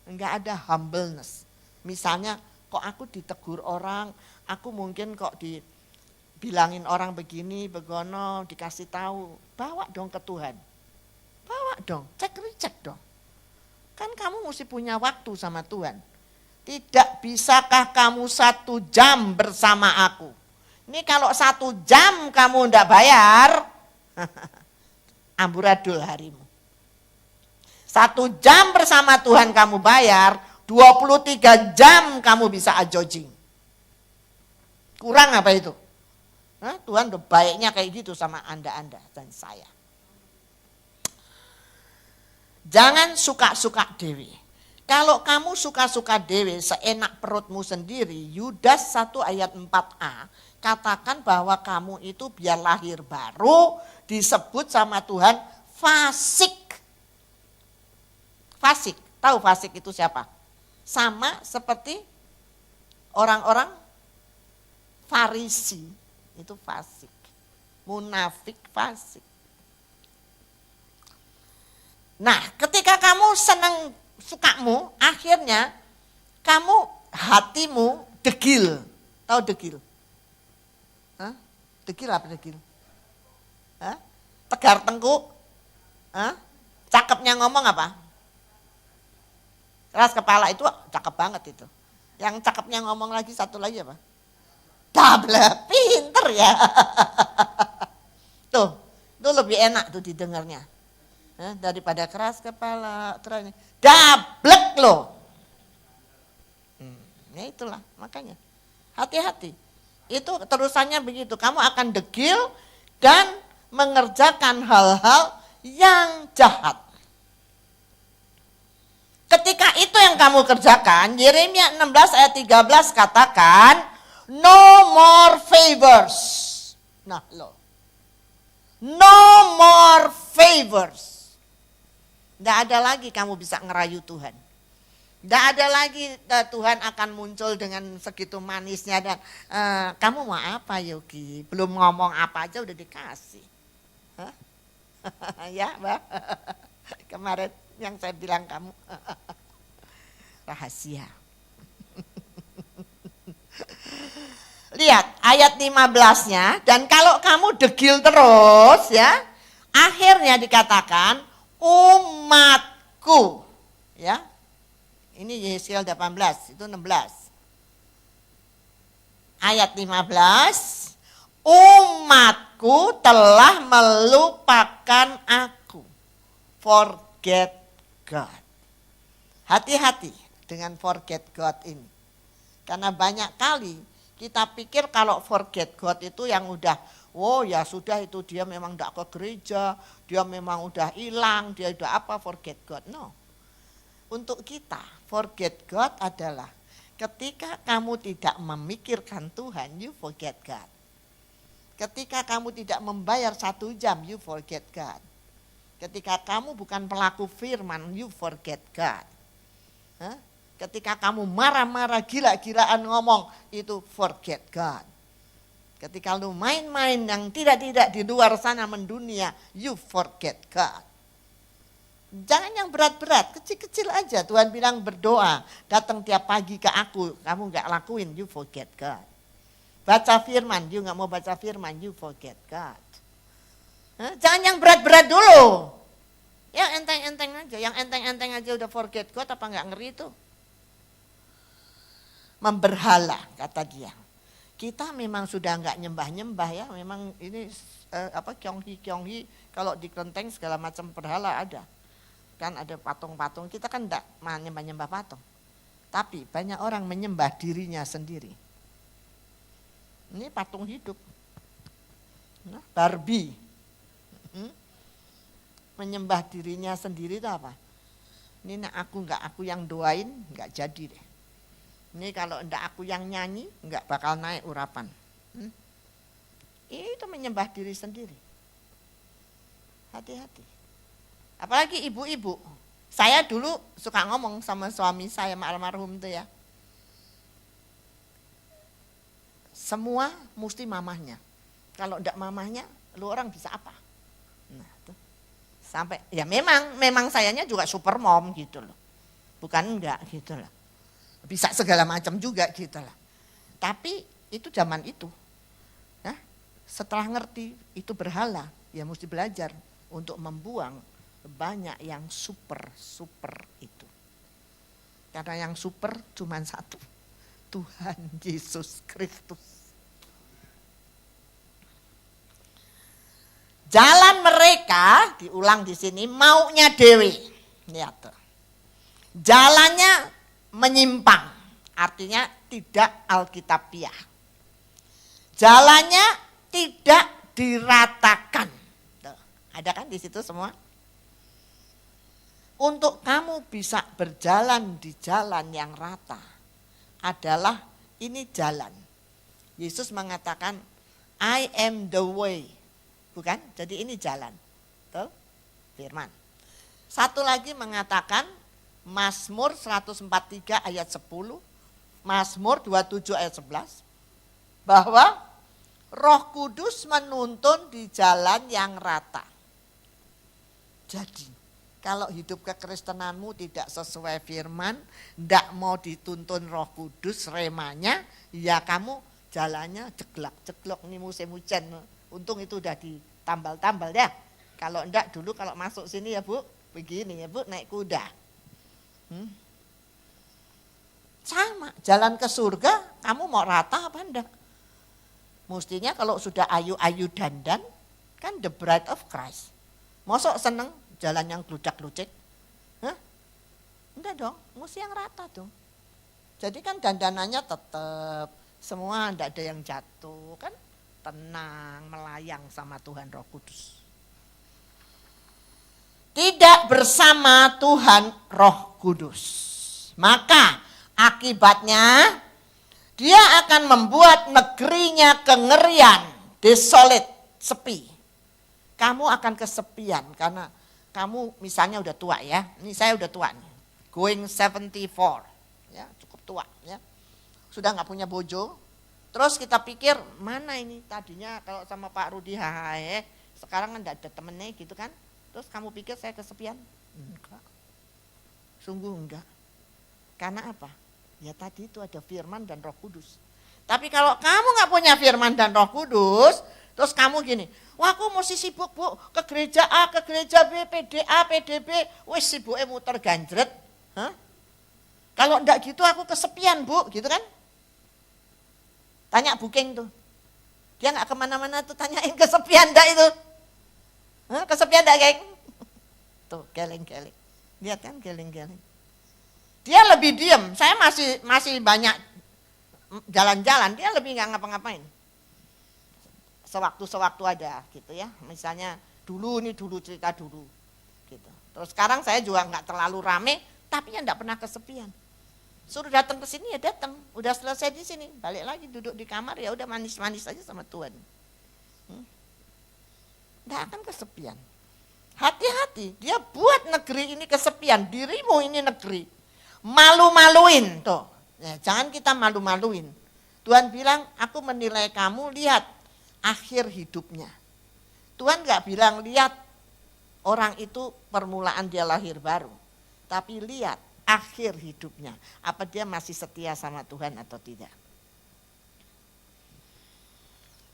Enggak ada humbleness. Misalnya, kok aku ditegur orang, aku mungkin kok dibilangin orang begini, begono, dikasih tahu. Bawa dong ke Tuhan. Bawa dong, cek dong. Kan kamu mesti punya waktu sama Tuhan. Tidak bisakah kamu 1 jam bersama aku? Ini kalau 1 jam kamu enggak bayar, amburadul harimu. 1 jam bersama Tuhan kamu bayar, 23 jam kamu bisa ajojing. Kurang apa itu? Nah, Tuhan udah baiknya kayak gitu sama Anda dan saya. Jangan suka-suka dewi. Kalau kamu suka-suka dewi, seenak perutmu sendiri, Yudas 1 ayat 4a, katakan bahwa kamu itu biar lahir baru, disebut sama Tuhan fasik. Fasik, tahu fasik itu siapa? Sama seperti orang-orang Farisi, itu fasik. Munafik fasik. Nah, ketika kamu senang sukamu, akhirnya kamu hatimu degil. Tahu degil? Hah? Degil apa degil? Hah? Tegar tengkuk? Hah? Cakepnya ngomong apa? Keras kepala itu cakep banget itu. Yang cakepnya ngomong lagi satu lagi apa? Double, pinter ya. Tuh, itu lebih enak tuh didengarnya. Daripada keras kepala, terus dablek loh. Ya itulah makanya. Hati-hati. Itu terusannya begitu. Kamu akan degil dan mengerjakan hal-hal yang jahat. Ketika itu yang kamu kerjakan, Yeremia 16 ayat 13 katakan, no more favors. Nah loh, no more favors. Tidak ada lagi kamu bisa ngerayu Tuhan. Tidak ada lagi Tuhan akan muncul dengan segitu manisnya dan kamu mau apa Yogi? Belum ngomong apa aja udah dikasih. Hah? Ya Mbak, kemarin yang saya bilang kamu rahasia. 15 Lihat ayat 15-nya, dan kalau kamu degil terus ya, akhirnya dikatakan umatku. Ya. Ini Yesaya 18, itu 16. Ayat 15, umatku telah melupakan aku. Forget God. Hati-hati dengan forget God ini. Karena banyak kali kita pikir kalau forget God itu yang udah, oh ya sudah itu dia memang tidak ke gereja, dia memang udah hilang, dia udah apa, forget God. No. Untuk kita, forget God adalah ketika kamu tidak memikirkan Tuhan, you forget God. Ketika kamu tidak membayar 1 jam, you forget God. Ketika kamu bukan pelaku firman, you forget God. Hah? Ketika kamu marah-marah, gila-gilaan ngomong, itu forget God. Ketika lu main-main yang tidak-tidak di luar sana mendunia, you forget God. Jangan yang berat-berat, kecil-kecil aja. Tuhan bilang berdoa, datang tiap pagi ke aku, kamu gak lakuin, you forget God. Baca firman, you gak mau baca firman, you forget God. Jangan yang berat-berat dulu. Yang enteng-enteng aja, yang enteng-enteng aja udah forget God, apa gak ngeri itu? Memberhala, kata dia. Kita memang sudah enggak nyembah-nyembah ya, memang ini kyonghi, kalau di kelenteng segala macam berhala ada. Kan ada patung-patung, kita kan enggak menyembah-nyembah patung. Tapi banyak orang menyembah dirinya sendiri. Ini patung hidup. Nah, Barbie. Menyembah dirinya sendiri itu apa? Ini aku yang doain, enggak jadi deh. Ini kalau enggak aku yang nyanyi, enggak bakal naik urapan. Itu menyembah diri sendiri. Hati-hati. Apalagi ibu-ibu. Saya dulu suka ngomong sama suami saya, almarhum itu ya. Semua mesti mamahnya. Kalau enggak mamahnya, lu orang bisa apa? Nah, tuh. Sampai ya memang sayanya juga super mom gitu loh. Bukan enggak gitu loh. Bisa segala macam juga gitu lah. Tapi itu zaman itu. Nah, setelah ngerti itu berhala, ya mesti belajar untuk membuang banyak yang super itu. Karena yang super cuma satu. Tuhan Yesus Kristus. Jalan mereka diulang di sini maunya dewi. Lihat tuh. Jalannya menyimpang, artinya tidak alkitabiah. Jalannya tidak diratakan. Tuh, ada kan di situ semua? Untuk kamu bisa berjalan di jalan yang rata adalah ini jalan. Yesus mengatakan, I am the way. Bukan? Jadi ini jalan. Tuh, firman. Satu lagi mengatakan, Mazmur 143 ayat 10, Mazmur 27 ayat 11, bahwa Roh Kudus menuntun di jalan yang rata. Jadi, kalau hidup kekristenanmu tidak sesuai firman, tidak mau dituntun Roh Kudus remanya, ya kamu jalannya jeglak-jeglok, ini musim hujan. Untung itu udah ditambal-tambal ya. Kalau enggak dulu kalau masuk sini ya Bu, begini ya Bu, naik kuda. Sama, jalan ke surga kamu mau rata apa enggak? Mestinya kalau sudah ayu-ayu dandan, kan the bride of Christ. Mosok seneng jalan yang geludak-gelucik? Enggak dong, mesti yang rata dong. Jadi kan dandanannya tetap, semua enggak ada yang jatuh, kan tenang, melayang sama Tuhan Roh Kudus. Tidak bersama Tuhan Roh Kudus. Maka akibatnya dia akan membuat negerinya kengerian, desolate, sepi. Kamu akan kesepian karena kamu misalnya udah tua ya. Ini saya udah tua nih. Going 74. Ya, cukup tua ya. Sudah enggak punya bojo. Terus kita pikir, mana ini tadinya kalau sama Pak Rudi sekarang enggak ada temennya gitu kan. Terus kamu pikir saya kesepian? Enggak. Sungguh enggak. Karena apa? Ya tadi itu ada firman dan Roh Kudus. Tapi kalau kamu nggak punya firman dan Roh Kudus, terus kamu gini, wah aku mesti sibuk bu, ke gereja A, ke gereja B, PDA, PDB, wis sibuknya muter ganjret. Hah? Kalau enggak gitu aku kesepian bu, gitu kan? Tanya Buking tuh, dia nggak kemana-mana tuh, tanyain kesepian enggak itu? Hah? Kesepian enggak geng? Tuh geleng-geleng, lihat kan geleng-geleng. Dia lebih diem, saya masih banyak jalan-jalan, dia lebih nggak ngapa-ngapain. Sewaktu-sewaktu ada gitu ya. Misalnya dulu cerita dulu gitu. Terus sekarang saya juga nggak terlalu rame, tapi ya nggak pernah kesepian. Suruh datang ke sini ya datang, udah selesai di sini, balik lagi duduk di kamar ya udah manis-manis aja sama Tuhan. Nggak akan kesepian. Hati-hati, dia buat negeri ini kesepian, dirimu ini negeri. Malu-maluin tuh. Ya, jangan kita malu-maluin. Tuhan bilang, aku menilai kamu, lihat akhir hidupnya. Tuhan gak bilang, lihat orang itu permulaan dia lahir baru. Tapi lihat akhir hidupnya. Apa dia masih setia sama Tuhan atau tidak.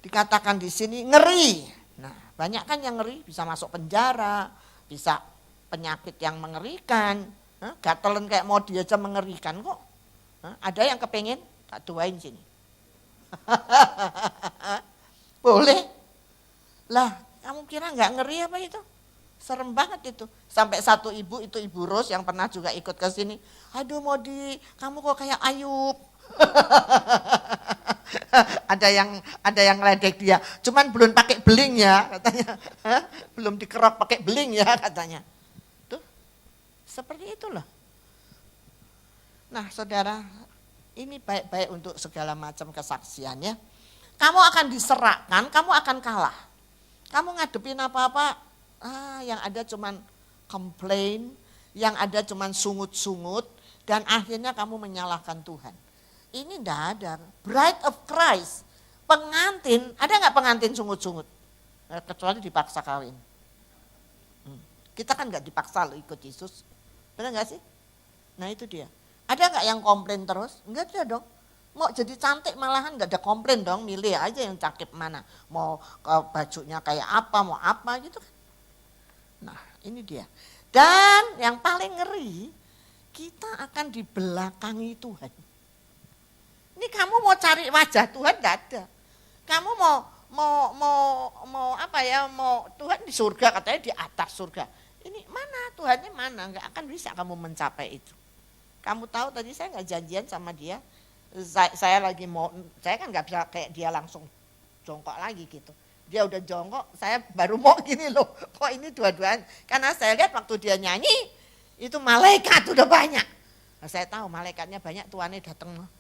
Dikatakan di sini ngeri. Nah, banyak kan yang ngeri, bisa masuk penjara, bisa penyakit yang mengerikan. Gatelan kayak mau dia aja mengerikan kok. Ada yang kepengen, tak tuain sini. Boleh. Lah, kamu kira nggak ngeri apa itu? Serem banget itu. Sampai satu ibu, itu Ibu Ros yang pernah juga ikut ke sini. Aduh Modi, kamu kok kayak Ayub. ada yang ngeledek dia. Cuman belum pakai beling ya katanya. Belum dikerok pakai beling ya katanya. Tuh, seperti itulah. Nah saudara, ini baik-baik untuk segala macam kesaksiannya. Kamu akan diserahkan, kamu akan kalah. Kamu ngadepin apa-apa, yang ada cuman komplain, yang ada cuman sungut-sungut, dan akhirnya kamu menyalahkan Tuhan. Ini enggak ada. Bride of Christ, pengantin, ada nggak pengantin sungut-sungut? Kecuali dipaksa kawin. Kita kan nggak dipaksa loh ikut Yesus, benar nggak sih? Nah itu dia. Ada nggak yang komplain terus? Enggak ada dong. Mau jadi cantik malahan nggak ada komplain dong. Milih aja yang cakep mana. Mau bajunya kayak apa, mau apa gitu kan. Nah ini dia. Dan yang paling ngeri, kita akan dibelakangi Tuhan. Ini kamu mau cari wajah Tuhan nggak ada. Kamu mau apa ya? Mau Tuhan di surga, katanya di atas surga. Ini mana Tuhannya mana? Nggak akan bisa kamu mencapai itu. Kamu tahu tadi saya nggak janjian sama dia, saya lagi mau, saya kan nggak bisa kayak dia langsung jongkok lagi gitu. Dia udah jongkok, saya baru mau gini loh, kok ini dua-duaan. Karena saya lihat waktu dia nyanyi, itu malaikat udah banyak. Nah, saya tahu malaikatnya banyak, Tuhannya datang loh.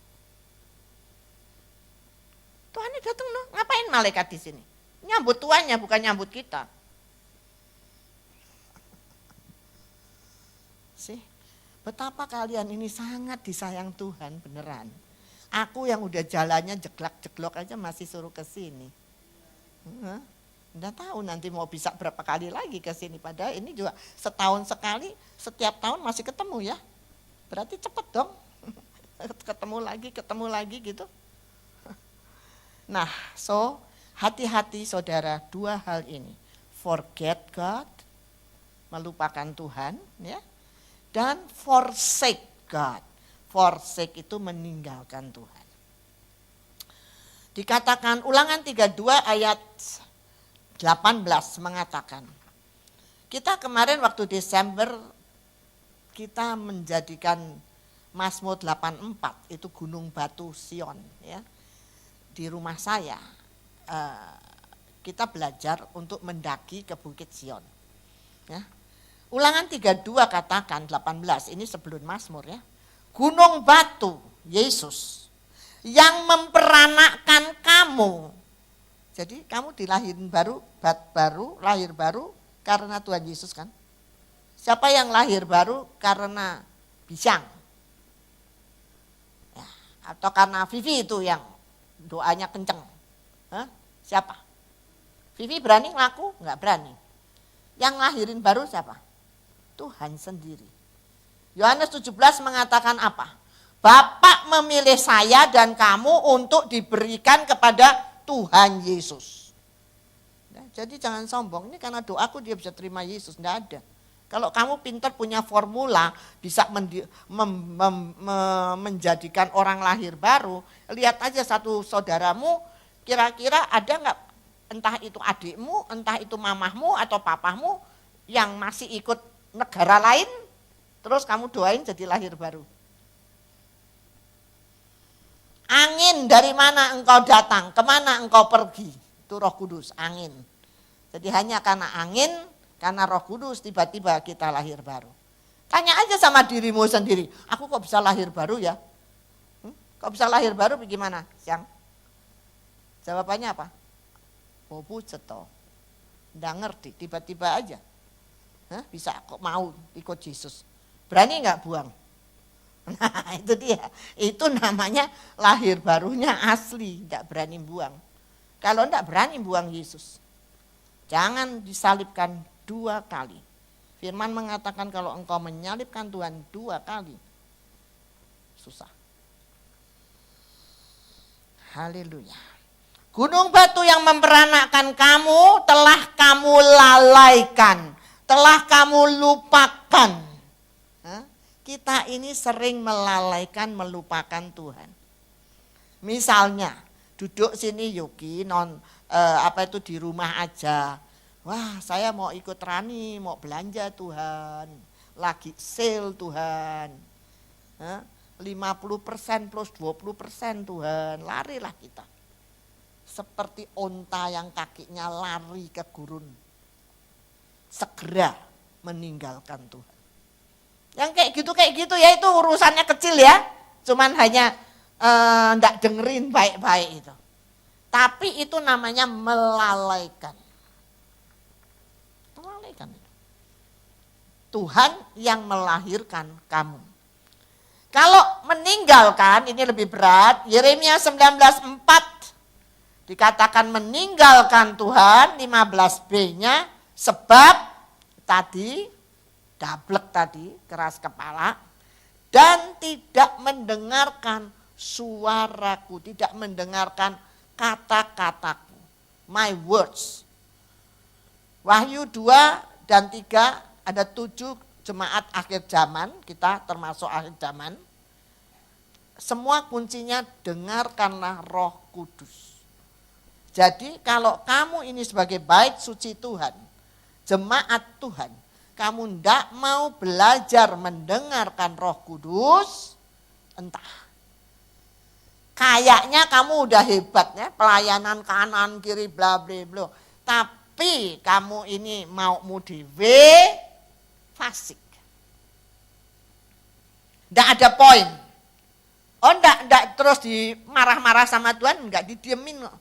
Tuhannya datang loh, ngapain malaikat di sini? Nyambut Tuhannya, bukan nyambut kita. Sih. Betapa kalian ini sangat disayang Tuhan beneran. Aku yang udah jalannya jeglak-jeglok aja masih suruh ke sini. Nggak tahu nanti mau bisa berapa kali lagi ke sini. Padahal ini juga setahun sekali, setiap tahun masih ketemu ya. Berarti cepet dong. Ketemu lagi gitu. Nah, so hati-hati saudara, dua hal ini. Forget God, melupakan Tuhan ya. Dan forsake God. Forsake itu meninggalkan Tuhan. Dikatakan Ulangan 32 ayat 18 mengatakan. Kita kemarin waktu Desember kita menjadikan Mazmur 84 itu Gunung Batu Sion ya. Di rumah saya kita belajar untuk mendaki ke Bukit Sion. Ya. Ulangan 32 katakan 18, ini sebelum Mazmur ya. Gunung batu Yesus yang memperanakkan kamu. Jadi kamu dilahirin baru, lahir baru karena Tuhan Yesus kan. Siapa yang lahir baru karena Bijang? Ya, atau karena Vivi itu yang doanya kenceng. Siapa? Vivi berani ngaku? Enggak berani. Yang lahirin baru siapa? Tuhan sendiri. Yohanes 17 mengatakan apa? Bapak memilih saya dan kamu untuk diberikan kepada Tuhan Yesus. Nah, jadi jangan sombong, ini karena doaku dia bisa terima Yesus, tidak ada. Kalau kamu pintar punya formula, bisa menjadikan orang lahir baru, lihat aja satu saudaramu, kira-kira ada enggak, entah itu adikmu, entah itu mamahmu atau papahmu, yang masih ikut negara lain, terus kamu doain jadi lahir baru. Angin dari mana engkau datang, kemana engkau pergi, itu Roh Kudus, angin. Jadi hanya karena angin, karena Roh Kudus tiba-tiba kita lahir baru. Tanya aja sama dirimu sendiri, aku kok bisa lahir baru ya? Kok bisa lahir baru bagaimana? Siang? Jawabannya apa? Bobu ceto. Nggak ngerti, tiba-tiba aja. Bisa kok mau ikut Yesus. Berani nggak buang? Nah itu dia, itu namanya lahir barunya asli, nggak berani buang. Kalau nggak berani buang Yesus, jangan disalibkan 2 kali. Firman mengatakan kalau engkau menyalibkan Tuhan 2 kali, susah. Haleluya. Gunung batu yang memperanakkan kamu telah kamu lalaikan, telah kamu lupakan. Kita ini sering melalaikan, melupakan Tuhan. Misalnya duduk sini Yuki di rumah aja. Wah, saya mau ikut Rani, mau belanja Tuhan. Lagi sale Tuhan. 50% plus 20% Tuhan. Larilah kita. Seperti onta yang kakinya lari ke gurun. Segera meninggalkan Tuhan. Yang kayak gitu ya itu urusannya kecil ya. Cuman hanya enggak dengerin baik-baik itu. Tapi itu namanya melalaikan. Melalaikan. Tuhan yang melahirkan kamu. Kalau meninggalkan ini lebih berat. Yeremia 19:4 dikatakan meninggalkan Tuhan 15b-nya sebab tadi dablek tadi keras kepala dan tidak mendengarkan suaraku, tidak mendengarkan kata-kataku, my words. Wahyu 2 dan 3 ada 7 jemaat akhir zaman, kita termasuk akhir zaman. Semua kuncinya dengarkanlah Roh Kudus. Jadi kalau kamu ini sebagai bait suci Tuhan, jemaat Tuhan, kamu tidak mau belajar mendengarkan Roh Kudus, entah. Kayaknya kamu udah hebat ya, pelayanan kanan kiri bla bla bla. Tapi kamu ini mau dewe, fasik. Tidak ada poin. Oh enggak terus dimarah-marah sama Tuhan, enggak didiemin kok.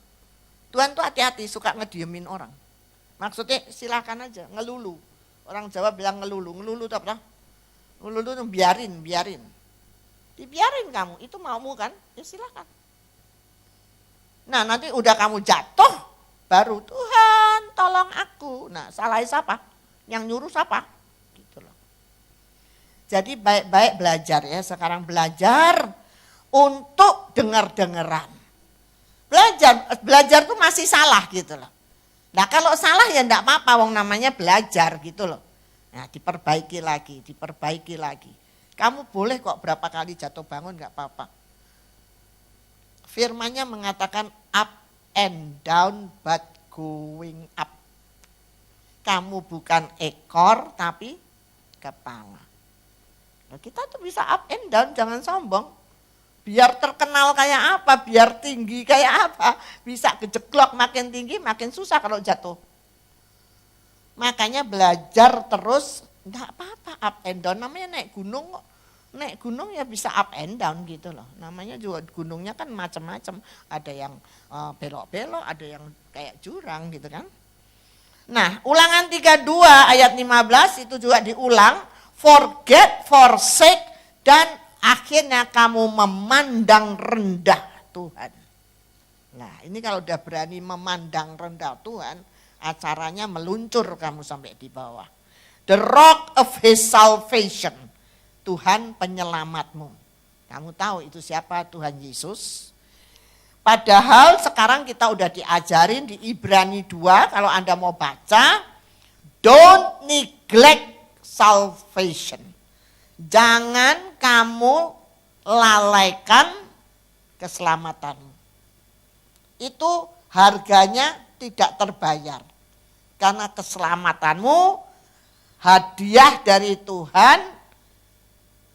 Tuhan tuh hati-hati suka ngediemin orang. Maksudnya silakan aja, ngelulu. Orang Jawa bilang ngelulu. Ngelulu itu apa? Ngelulu itu biarin. Dibiarin kamu, itu maumu kan? Ya silakan. Nah nanti udah kamu jatuh, baru Tuhan tolong aku. Nah salah siapa? Yang nyuruh siapa? Gitu loh. Jadi baik-baik belajar ya. Sekarang belajar untuk dengar-dengeran. Belajar tuh masih salah gitu loh. Nah kalau salah ya enggak apa-apa, wong namanya belajar gitu loh. Nah diperbaiki lagi. Kamu boleh kok berapa kali jatuh bangun enggak apa-apa. Firman-Nya mengatakan up and down but going up. Kamu bukan ekor tapi kepala. Nah, kita tuh bisa up and down, jangan sombong. Biar terkenal kayak apa, biar tinggi kayak apa, bisa kejeklok makin tinggi makin susah kalau jatuh. Makanya belajar terus, enggak apa-apa up and down, namanya naik gunung kok. Naik gunung ya bisa up and down gitu loh. Namanya juga gunungnya kan macam-macam, ada yang belok-belok, ada yang kayak jurang gitu kan. Nah, Ulangan 32 ayat 15 itu juga diulang, forget, forsake, dan akhirnya kamu memandang rendah Tuhan. Nah ini kalau udah berani memandang rendah Tuhan, acaranya meluncur kamu sampai di bawah. The rock of his salvation, Tuhan penyelamatmu. Kamu tahu itu siapa? Tuhan Yesus. Padahal sekarang kita udah diajarin di Ibrani 2, kalau Anda mau baca, don't neglect salvation. Jangan kamu lalaikan keselamatanmu. Itu harganya tidak terbayar. Karena keselamatanmu hadiah dari Tuhan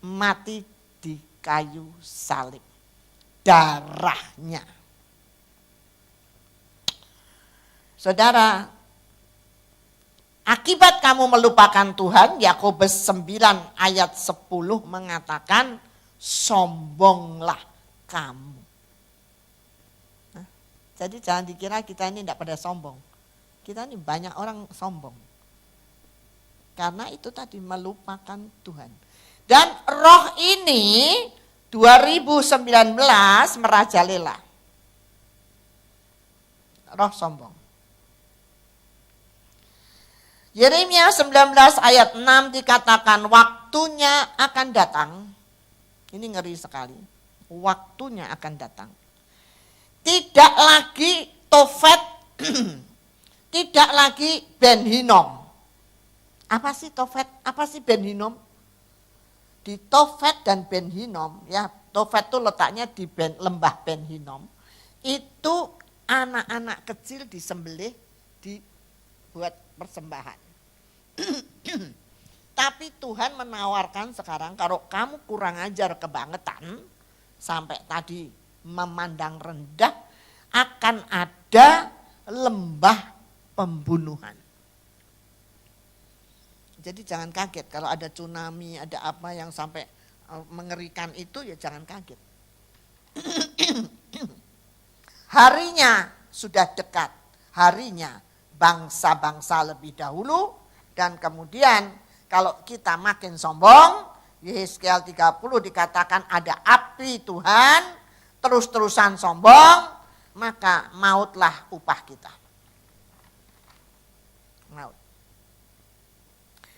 mati di kayu salib. Darahnya. Saudara, akibat kamu melupakan Tuhan, Yakobus 9 ayat 10 mengatakan, sombonglah kamu. Nah, jadi jangan dikira kita ini tidak pada sombong. Kita ini banyak orang sombong. Karena itu tadi melupakan Tuhan. Dan roh ini 2019 merajalela. Roh sombong. Yeremia 19 ayat 6 dikatakan waktunya akan datang. Ini ngeri sekali. Waktunya akan datang. Tidak lagi Tofet, tidak lagi Ben Hinnom. Apa sih Tofet? Apa sih Ben Hinnom? Di Tofet dan Ben Hinnom, ya Tofet itu letaknya di lembah Ben Hinnom. Itu anak-anak kecil disembelih dibuat persembahan. Tapi Tuhan menawarkan sekarang kalau kamu kurang ajar kebangetan sampai tadi memandang rendah, akan ada lembah pembunuhan. Jadi jangan kaget kalau ada tsunami, ada apa yang sampai mengerikan itu, ya jangan kaget. Harinya sudah dekat, harinya bangsa-bangsa lebih dahulu, dan kemudian kalau kita makin sombong, Yehezkiel 30 dikatakan ada api Tuhan, terus-terusan sombong, maka mautlah upah kita. Maut.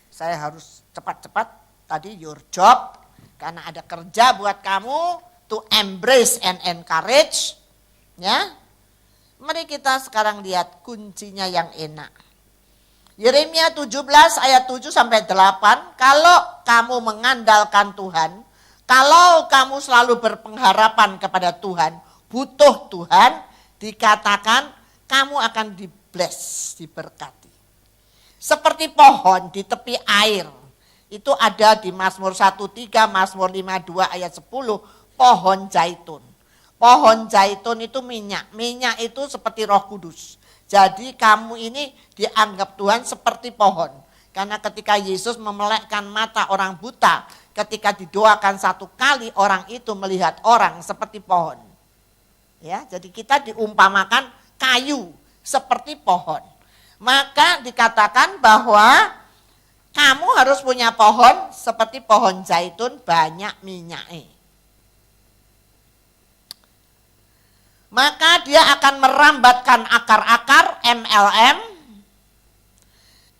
Saya harus cepat-cepat tadi your job, karena ada kerja buat kamu, to embrace and encourage. Ya, mari kita sekarang lihat kuncinya yang enak. Yeremia 17 ayat 7 sampai 8, kalau kamu mengandalkan Tuhan, kalau kamu selalu berpengharapan kepada Tuhan, butuh Tuhan, dikatakan kamu akan di-bless, diberkati. Seperti pohon di tepi air. Itu ada di Mazmur 1:3, Mazmur 5:2 ayat 10, pohon zaitun. Pohon zaitun itu minyak. Minyak itu seperti Roh Kudus. Jadi kamu ini dianggap Tuhan seperti pohon. Karena ketika Yesus memelekkan mata orang buta, ketika didoakan satu kali, orang itu melihat orang seperti pohon. Ya, jadi kita diumpamakan kayu seperti pohon. Maka dikatakan bahwa kamu harus punya pohon seperti pohon zaitun banyak minyaknya. Maka dia akan merambatkan akar-akar MLM,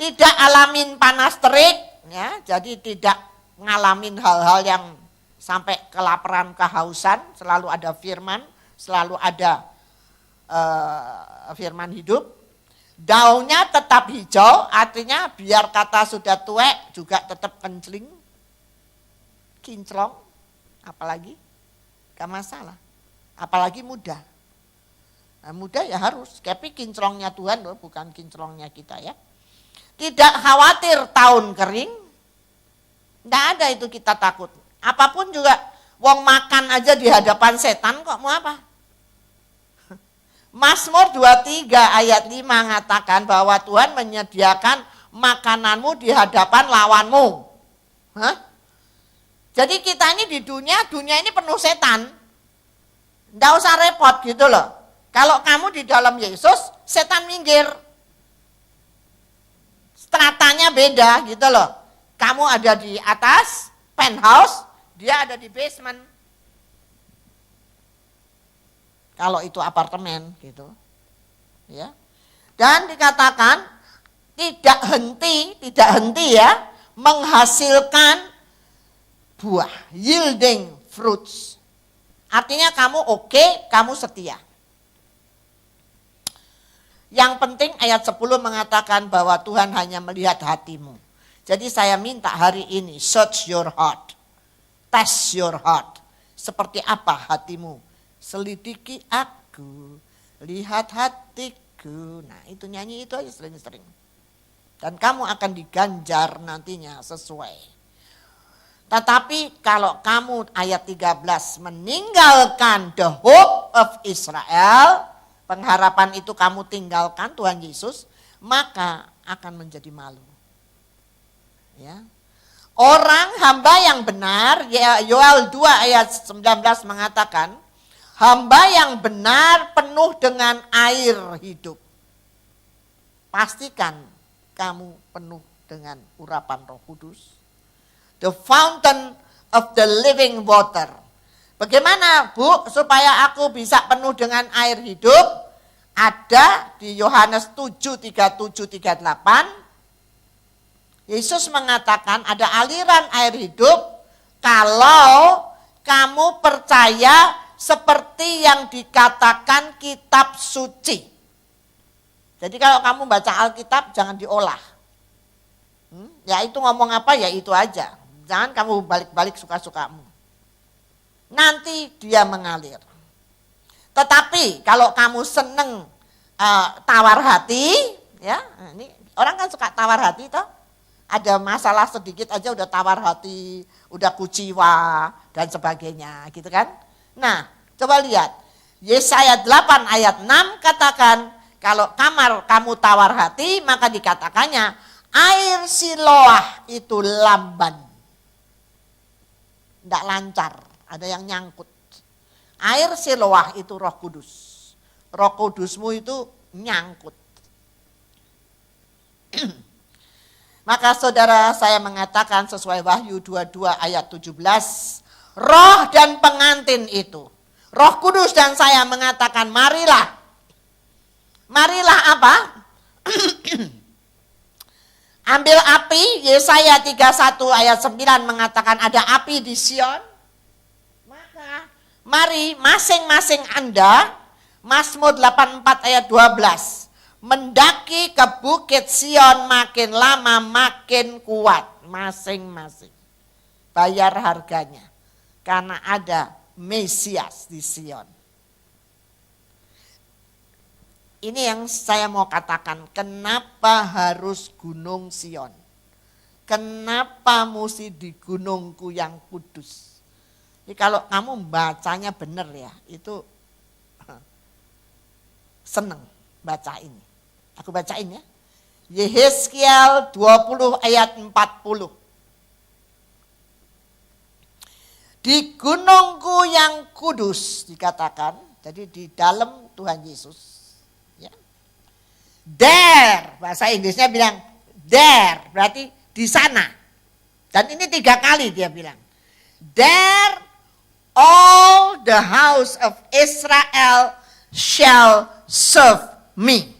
tidak alamin panas terik, ya, jadi tidak ngalamin hal-hal yang sampai kelaparan, kehausan, selalu ada firman, selalu ada firman hidup. Daunnya tetap hijau, artinya biar kata sudah tuek juga tetap kinclong, apalagi gak masalah, apalagi muda. Nah, muda ya harus, tapi kinclongnya Tuhan loh, bukan kinclongnya kita ya. Tidak khawatir tahun kering, tidak ada itu kita takut. Apapun juga, wong makan aja di hadapan setan kok mau apa? Mazmur 23 ayat 5 mengatakan bahwa Tuhan menyediakan makananmu di hadapan lawanmu. Hah? Jadi kita ini di dunia ini penuh setan. Nggak usah repot gitu loh. Kalau kamu di dalam Yesus, setan minggir. Stratanya beda gitu loh. Kamu ada di atas, penthouse, dia ada di basement. Kalau itu apartemen gitu. Ya. Dan dikatakan tidak henti ya, menghasilkan buah, yielding fruits. Artinya kamu oke, kamu setia. Yang penting ayat 10 mengatakan bahwa Tuhan hanya melihat hatimu. Jadi saya minta hari ini, search your heart. Test your heart. Seperti apa hatimu? Selidiki aku, lihat hatiku. Nah itu nyanyi itu aja sering-sering. Dan kamu akan diganjar nantinya sesuai. Tetapi kalau kamu ayat 13 meninggalkan the hope of Israel, pengharapan itu kamu tinggalkan Tuhan Yesus, maka akan menjadi malu. Ya. Orang hamba yang benar, Yoel 2 ayat 19 mengatakan, hamba yang benar penuh dengan air hidup. Pastikan kamu penuh dengan urapan Roh Kudus. The fountain of the living water. Bagaimana Bu supaya aku bisa penuh dengan air hidup? Ada di Yohanes 7:37-38. Yesus mengatakan ada aliran air hidup kalau kamu percaya seperti yang dikatakan kitab suci. Jadi kalau kamu baca Alkitab jangan diolah. Ya itu ngomong apa ya itu aja. Jangan kamu balik-balik suka-sukamu. Nanti dia mengalir. Tetapi kalau kamu seneng tawar hati, ya ini orang kan suka tawar hati toh. Ada masalah sedikit aja udah tawar hati, udah kuciwa dan sebagainya gitu kan. Nah coba lihat. Yesaya 8 ayat 6 katakan kalau kamu tawar hati maka dikatakannya air Siloah itu lamban. Tidak lancar, ada yang nyangkut. Air Siloah itu Roh Kudus. Roh Kudusmu itu nyangkut. Maka saudara saya mengatakan sesuai Wahyu 22 ayat 17. Roh dan pengantin itu. Roh Kudus dan saya mengatakan marilah. Marilah apa? Ambil api, Yesaya 31 ayat 9 mengatakan ada api di Sion. Maka mari masing-masing Anda, Mazmur 84 ayat 12. Mendaki ke bukit Sion makin lama makin kuat masing-masing. Bayar harganya. Karena ada Mesias di Sion. Ini yang saya mau katakan, kenapa harus gunung Sion? Kenapa mesti di gunungku yang kudus? Jadi kalau kamu bacanya benar ya, itu seneng baca ini. Aku bacain ya. Yehezkiel 20 ayat 40. Di gunungku yang kudus dikatakan, jadi di dalam Tuhan Yesus. There, bahasa Inggrisnya bilang there, berarti di sana. Dan ini 3 kali dia bilang. There all the house of Israel shall serve me.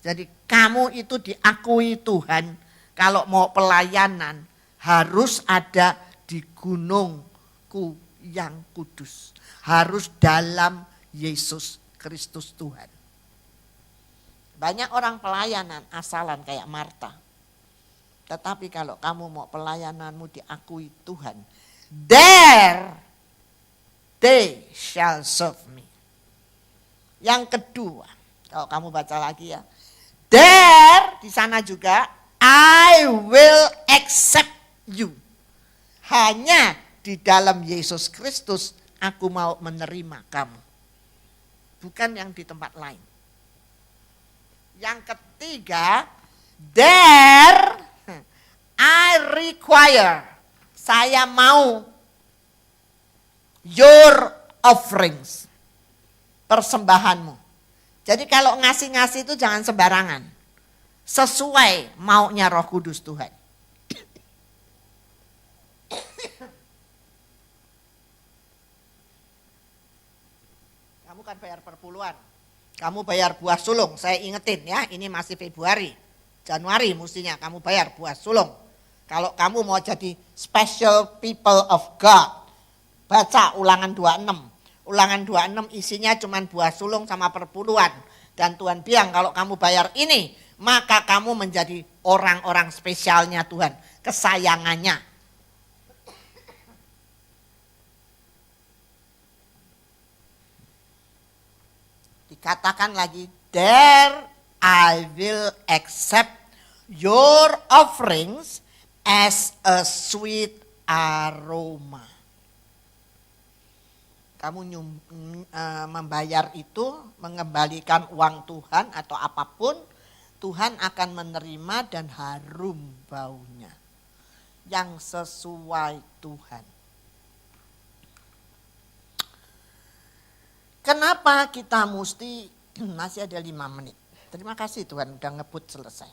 Jadi kamu itu diakui Tuhan kalau mau pelayanan harus ada di gunungku yang kudus. Harus dalam Yesus Kristus Tuhan. Banyak orang pelayanan asalan kayak Marta. Tetapi kalau kamu mau pelayananmu diakui Tuhan, there they shall serve me. Yang kedua, kalau kamu baca lagi ya, there di sana juga I will accept you. Hanya di dalam Yesus Kristus aku mau menerima kamu. Bukan yang di tempat lain. Yang ketiga, there I require, saya mau your offerings, persembahanmu. Jadi kalau ngasih-ngasih itu jangan sembarangan, sesuai maunya Roh Kudus Tuhan. Kamu kan bayar perpuluhan. Kamu bayar buah sulung, saya ingetin ya, ini masih Februari. Januari mestinya kamu bayar buah sulung. Kalau kamu mau jadi special people of God, Baca Ulangan 26. Ulangan 26 isinya cuma buah sulung sama perpuluhan. Dan Tuhan bilang kalau kamu bayar ini, maka kamu menjadi orang-orang spesialnya Tuhan, kesayangannya. Dikatakan lagi, there I will accept your offerings as a sweet aroma. Kamu membayar itu, mengembalikan uang Tuhan atau apapun, Tuhan akan menerima dan harum baunya yang sesuai Tuhan. Kenapa kita mesti, masih ada 5 menit. Terima kasih Tuhan udah ngebut selesai.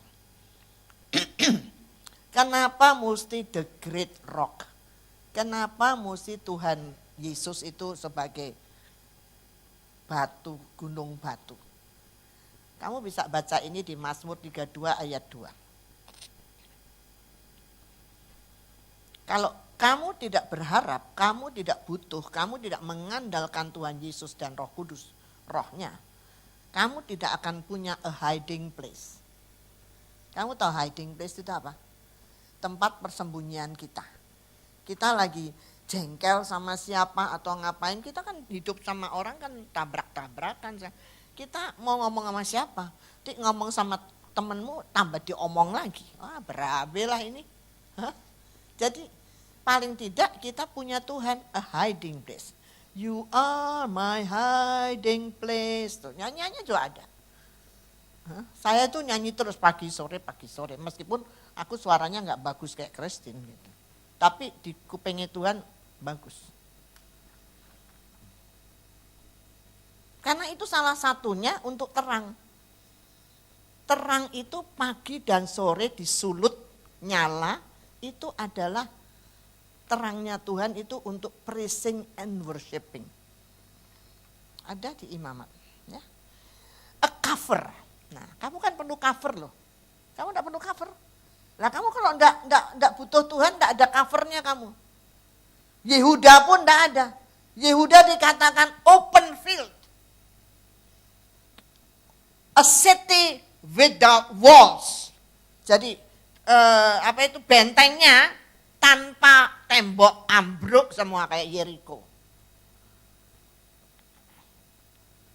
Kenapa mesti the great rock? Kenapa mesti Tuhan Yesus itu sebagai batu, gunung batu? Kamu bisa baca ini di Mazmur 32 ayat 2. Kalau kamu tidak berharap, kamu tidak butuh, kamu tidak mengandalkan Tuhan Yesus dan Roh Kudus, rohnya, kamu tidak akan punya a hiding place. Kamu tahu hiding place itu apa? Tempat persembunyian kita. Kita lagi jengkel sama siapa atau ngapain, kita kan hidup sama orang kan tabrak-tabrakan. Kita mau ngomong sama siapa? Ngomong sama temenmu tambah diomong lagi. Wah berabe lah ini. Hah? Jadi paling tidak kita punya Tuhan, a hiding place. You are my hiding place. Tuh, nyanyiannya juga ada. Saya tuh nyanyi terus pagi sore. Meskipun aku suaranya gak bagus kayak Christine gitu. Tapi di kupingnya Tuhan bagus. Karena itu salah satunya untuk terang. Terang itu pagi dan sore disulut nyala, itu adalah terangnya Tuhan itu untuk praising and worshiping. Ada di imamat. Ya. A cover. Nah, kamu kan perlu cover loh. Kamu enggak perlu cover. Lah kamu kalau enggak butuh Tuhan, enggak ada covernya kamu. Yehuda pun enggak ada. Yehuda dikatakan open field. A city without walls. Jadi bentengnya tanpa tembok, ambruk semua kayak Yeriko.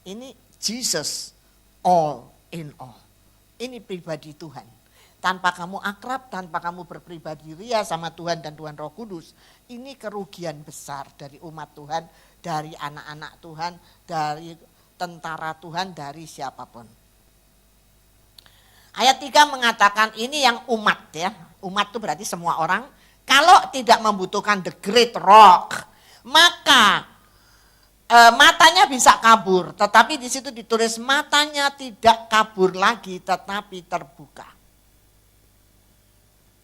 Ini Jesus all in all. Ini pribadi Tuhan. Tanpa kamu akrab, tanpa kamu berpribadi ria sama Tuhan dan Tuhan Roh Kudus, ini kerugian besar dari umat Tuhan, dari anak-anak Tuhan, dari tentara Tuhan, dari siapapun. Ayat 3 mengatakan ini yang umat ya. Umat itu berarti semua orang. Kalau tidak membutuhkan the great rock, maka matanya bisa kabur. Tetapi di situ ditulis matanya tidak kabur lagi tetapi terbuka.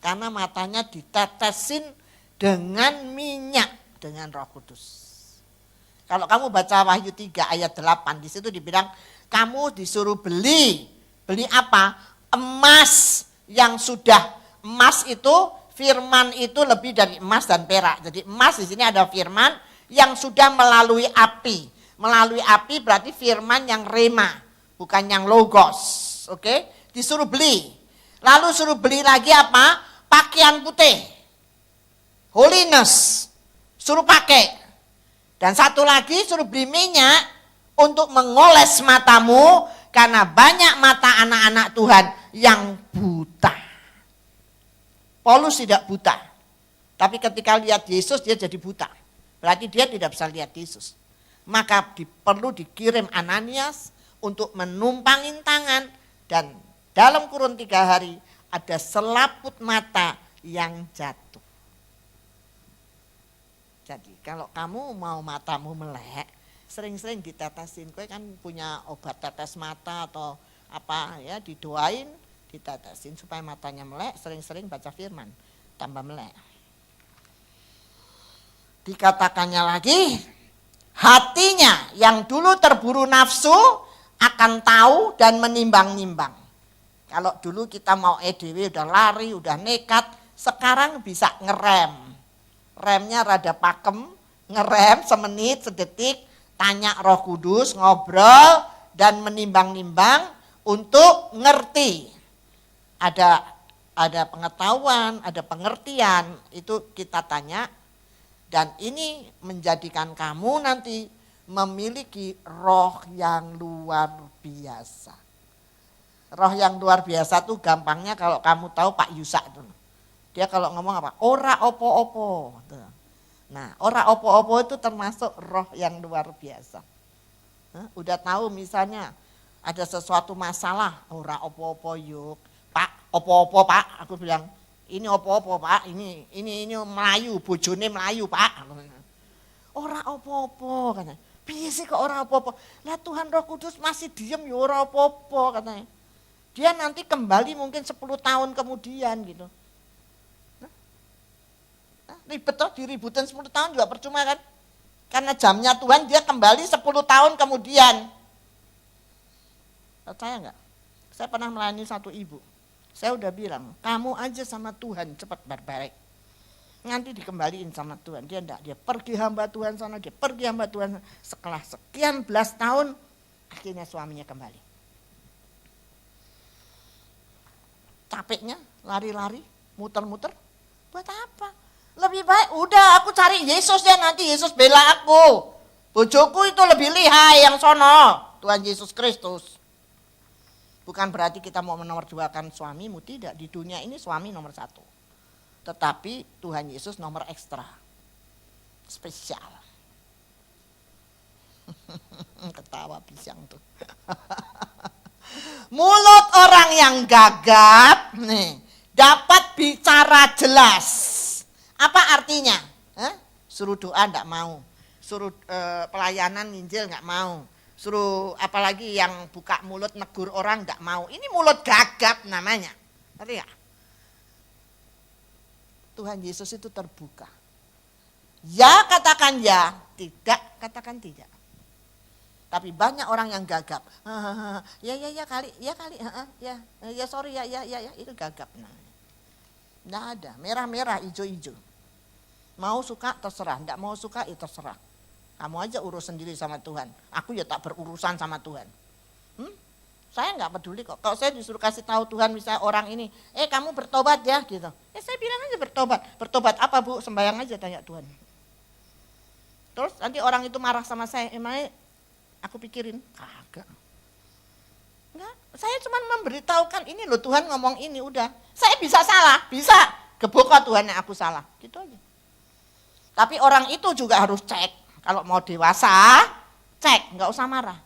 Karena matanya ditetesin dengan minyak, dengan Roh Kudus. Kalau kamu baca Wahyu 3 ayat 8, di situ dibilang kamu disuruh beli. Beli apa? Emas yang sudah, emas itu, firman itu lebih dari emas dan perak. Jadi emas di sini ada firman yang sudah melalui api. Melalui api berarti firman yang rema, bukan yang logos. Oke? Disuruh beli. Lalu suruh beli lagi apa? Pakaian putih, holiness, suruh pakai. Dan satu lagi suruh beli minyak untuk mengoles matamu, karena banyak mata anak-anak Tuhan yang buta. Paulus tidak buta, tapi ketika lihat Yesus dia jadi buta. Berarti dia tidak bisa lihat Yesus. Maka perlu dikirim Ananias untuk menumpangin tangan, dan dalam kurun 3 hari ada selaput mata yang jatuh. Jadi kalau kamu mau matamu melek, sering-sering ditetesin. Kowe kan punya obat tetes mata atau apa ya, didoain, ditetesin supaya matanya melek, sering-sering baca firman, tambah melek. Dikatakannya lagi, hatinya yang dulu terburu nafsu akan tahu dan menimbang-nimbang. Kalau dulu kita mau EDW udah lari, udah nekat, sekarang bisa ngerem. Remnya rada pakem, ngerem semenit, sedetik, tanya Roh Kudus, ngobrol dan menimbang-nimbang untuk ngerti. Ada pengetahuan, ada pengertian, itu kita tanya. Dan ini menjadikan kamu nanti memiliki roh yang luar biasa. Roh yang luar biasa tuh gampangnya kalau kamu tahu Pak Yusak tuh. Dia kalau ngomong apa? Ora opo-opo. Nah, ora opo-opo itu termasuk roh yang luar biasa. Udah tahu misalnya ada sesuatu masalah, ora opo-opo yuk. Pak, opo-opo Pak, aku bilang, ini opo-opo Pak, ini Melayu, bojone Melayu Pak. Ora opo-opo katanya. Piye sih kok ora opo-opo? Lah Tuhan Roh Kudus masih diem ya ora opo-opo katanya. Dia nanti kembali mungkin 10 tahun kemudian gitu. Ribet toh, diributin 10 tahun juga percuma kan? Karena jamnya Tuhan dia kembali 10 tahun kemudian. Percaya enggak? Saya pernah melayani satu ibu. Saya udah bilang, kamu aja sama Tuhan cepat berbalik. Nanti dikembaliin sama Tuhan. Dia enggak, dia pergi hamba Tuhan sana, dia pergi hamba Tuhan sana. Setelah sekian belas tahun, akhirnya suaminya kembali. Capeknya, lari-lari, muter-muter, buat apa? Lebih baik, udah aku cari Yesus ya, nanti Yesus bela aku. Bojoku itu lebih lihai yang sono, Tuhan Yesus Kristus. Bukan berarti kita mau menomorduakan suamimu, tidak. Di dunia ini suami nomor 1. Tetapi Tuhan Yesus nomor ekstra. Spesial. Ketawa pisang tuh. Mulut orang yang gagap nih, dapat bicara jelas. Apa artinya? Suruh doa enggak mau. Suruh pelayanan nginjil enggak mau. Suruh apalagi yang buka mulut negur orang enggak mau. Ini mulut gagap namanya. Ngerti enggak? Tuhan Yesus itu terbuka. Ya katakan ya, tidak katakan tidak. Tapi banyak orang yang gagap. Ya kali, ya sorry ya itu gagap namanya. Enggak ada, merah-merah, hijau-hijau. Mau suka terserah, enggak mau suka ya terserah. Kamu aja urus sendiri sama Tuhan. Aku ya tak berurusan sama Tuhan. Saya enggak peduli kok. Kalau saya disuruh kasih tahu Tuhan misalnya orang ini, kamu bertobat ya gitu. Saya bilang aja bertobat. Bertobat apa Bu? Sembahyang aja tanya Tuhan. Terus nanti orang itu marah sama saya, emangnya aku pikirin, kagak. Enggak, saya cuma memberitahukan ini loh Tuhan ngomong ini udah. Saya bisa salah, bisa. Geboko Tuhan yang aku salah, gitu aja. Tapi orang itu juga harus cek. Kalau mau dewasa, cek, enggak usah marah.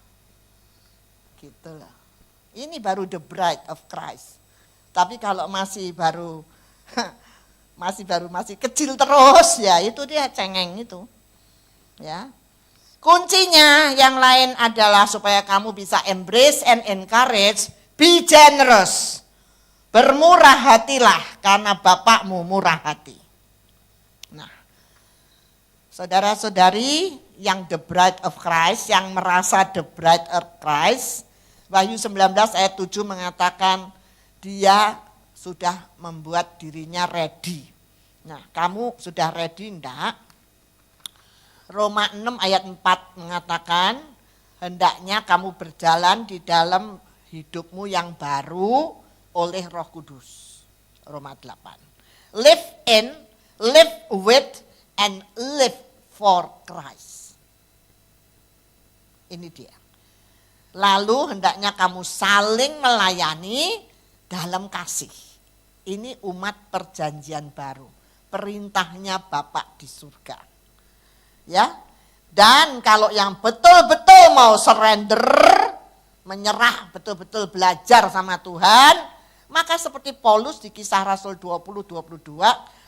Gitu loh. Ini baru the bride of Christ. Tapi kalau masih masih kecil terus, ya itu dia cengeng itu. Ya. Kuncinya yang lain adalah supaya kamu bisa embrace and encourage, be generous. Bermurah hatilah karena Bapakmu murah hati. Nah, saudara-saudari yang the bride of Christ, yang merasa the bride of Christ, Wahyu 19 ayat 7 mengatakan dia sudah membuat dirinya ready. Nah, kamu sudah ready enggak? Roma 6 ayat 4 mengatakan, hendaknya kamu berjalan di dalam hidupmu yang baru oleh Roh Kudus. Roma 8. Live in, live with, and live for Christ. Ini dia. Lalu hendaknya kamu saling melayani dalam kasih. Ini umat perjanjian baru. Perintahnya Bapa di surga. Ya, dan kalau yang betul-betul mau surrender, menyerah, betul-betul belajar sama Tuhan, maka seperti Paulus di Kisah Rasul 20-22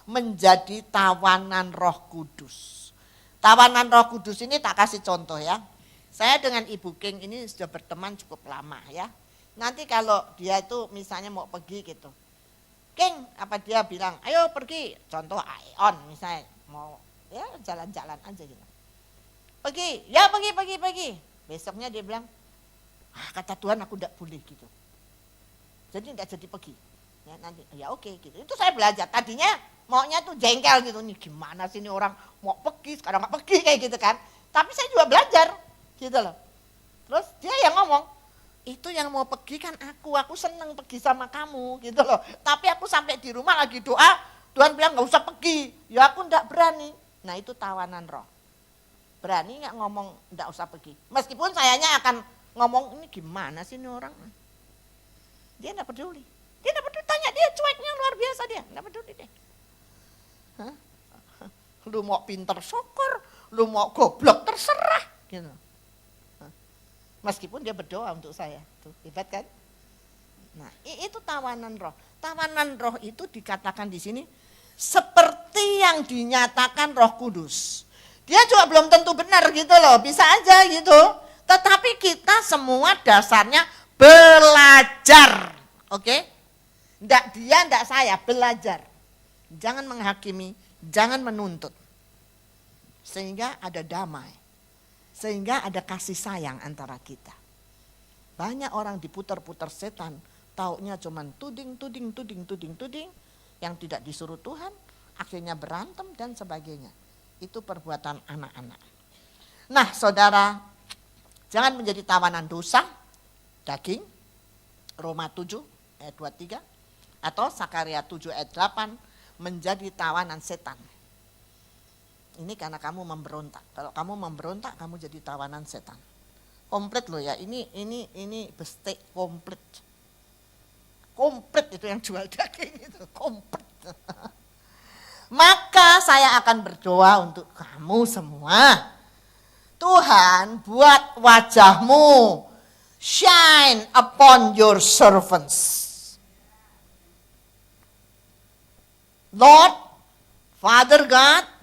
menjadi tawanan Roh Kudus. Tawanan Roh Kudus ini tak kasih contoh ya. Saya dengan Ibu King ini sudah berteman cukup lama ya. Nanti kalau dia itu misalnya mau pergi gitu, King, apa dia bilang, ayo pergi, contoh Aeon misalnya mau ya jalan-jalan aja gitu. Pergi, ya pergi. Besoknya dia bilang, kata Tuhan aku enggak boleh gitu. Jadi enggak jadi pergi. Ya nanti, ya oke gitu. Itu saya belajar. Tadinya maunya tuh jengkel gitu. Nih gimana sih ini orang mau pergi, sekarang nggak pergi kayak gitu kan. Tapi saya juga belajar gitu loh. Terus dia yang ngomong, itu yang mau pergi kan aku seneng pergi sama kamu gitu loh. Tapi aku sampai di rumah lagi doa, Tuhan bilang nggak usah pergi. Ya aku nggak berani. Nah itu tawanan roh. Berani nggak ngomong nggak usah pergi. Meskipun sayanya akan ngomong, ini gimana sih ini orang. Dia nggak peduli. Dia nggak peduli, tanya dia cueknya luar biasa dia. Nggak peduli deh. Hah? Lu mau pinter syukur, lu mau goblok terserah. Gitu. Meskipun dia berdoa untuk saya, tuh hebat kan? Nah, itu tawanan roh. Tawanan roh itu dikatakan di sini seperti yang dinyatakan Roh Kudus. Dia juga belum tentu benar gitu loh, bisa aja gitu. Tetapi kita semua dasarnya belajar, oke? Nggak dia, nggak saya, belajar. Jangan menghakimi, jangan menuntut. Sehingga ada damai. Sehingga ada kasih sayang antara kita. Banyak orang diputar-putar setan, taunya cuman tuding, yang tidak disuruh Tuhan, akhirnya berantem dan sebagainya. Itu perbuatan anak-anak. Nah saudara, jangan menjadi tawanan dosa, daging, Roma 7 ayat 23, atau Sakaria 7 ayat 8, menjadi tawanan setan. Ini karena kamu memberontak. Kalau kamu memberontak, kamu jadi tawanan setan. Komplit loh ya. Ini bestek komplit. Komplit itu yang jual daging itu. Komplit. Maka saya akan berdoa untuk kamu semua. Tuhan, buat wajahmu shine upon your servants. Lord, Father God,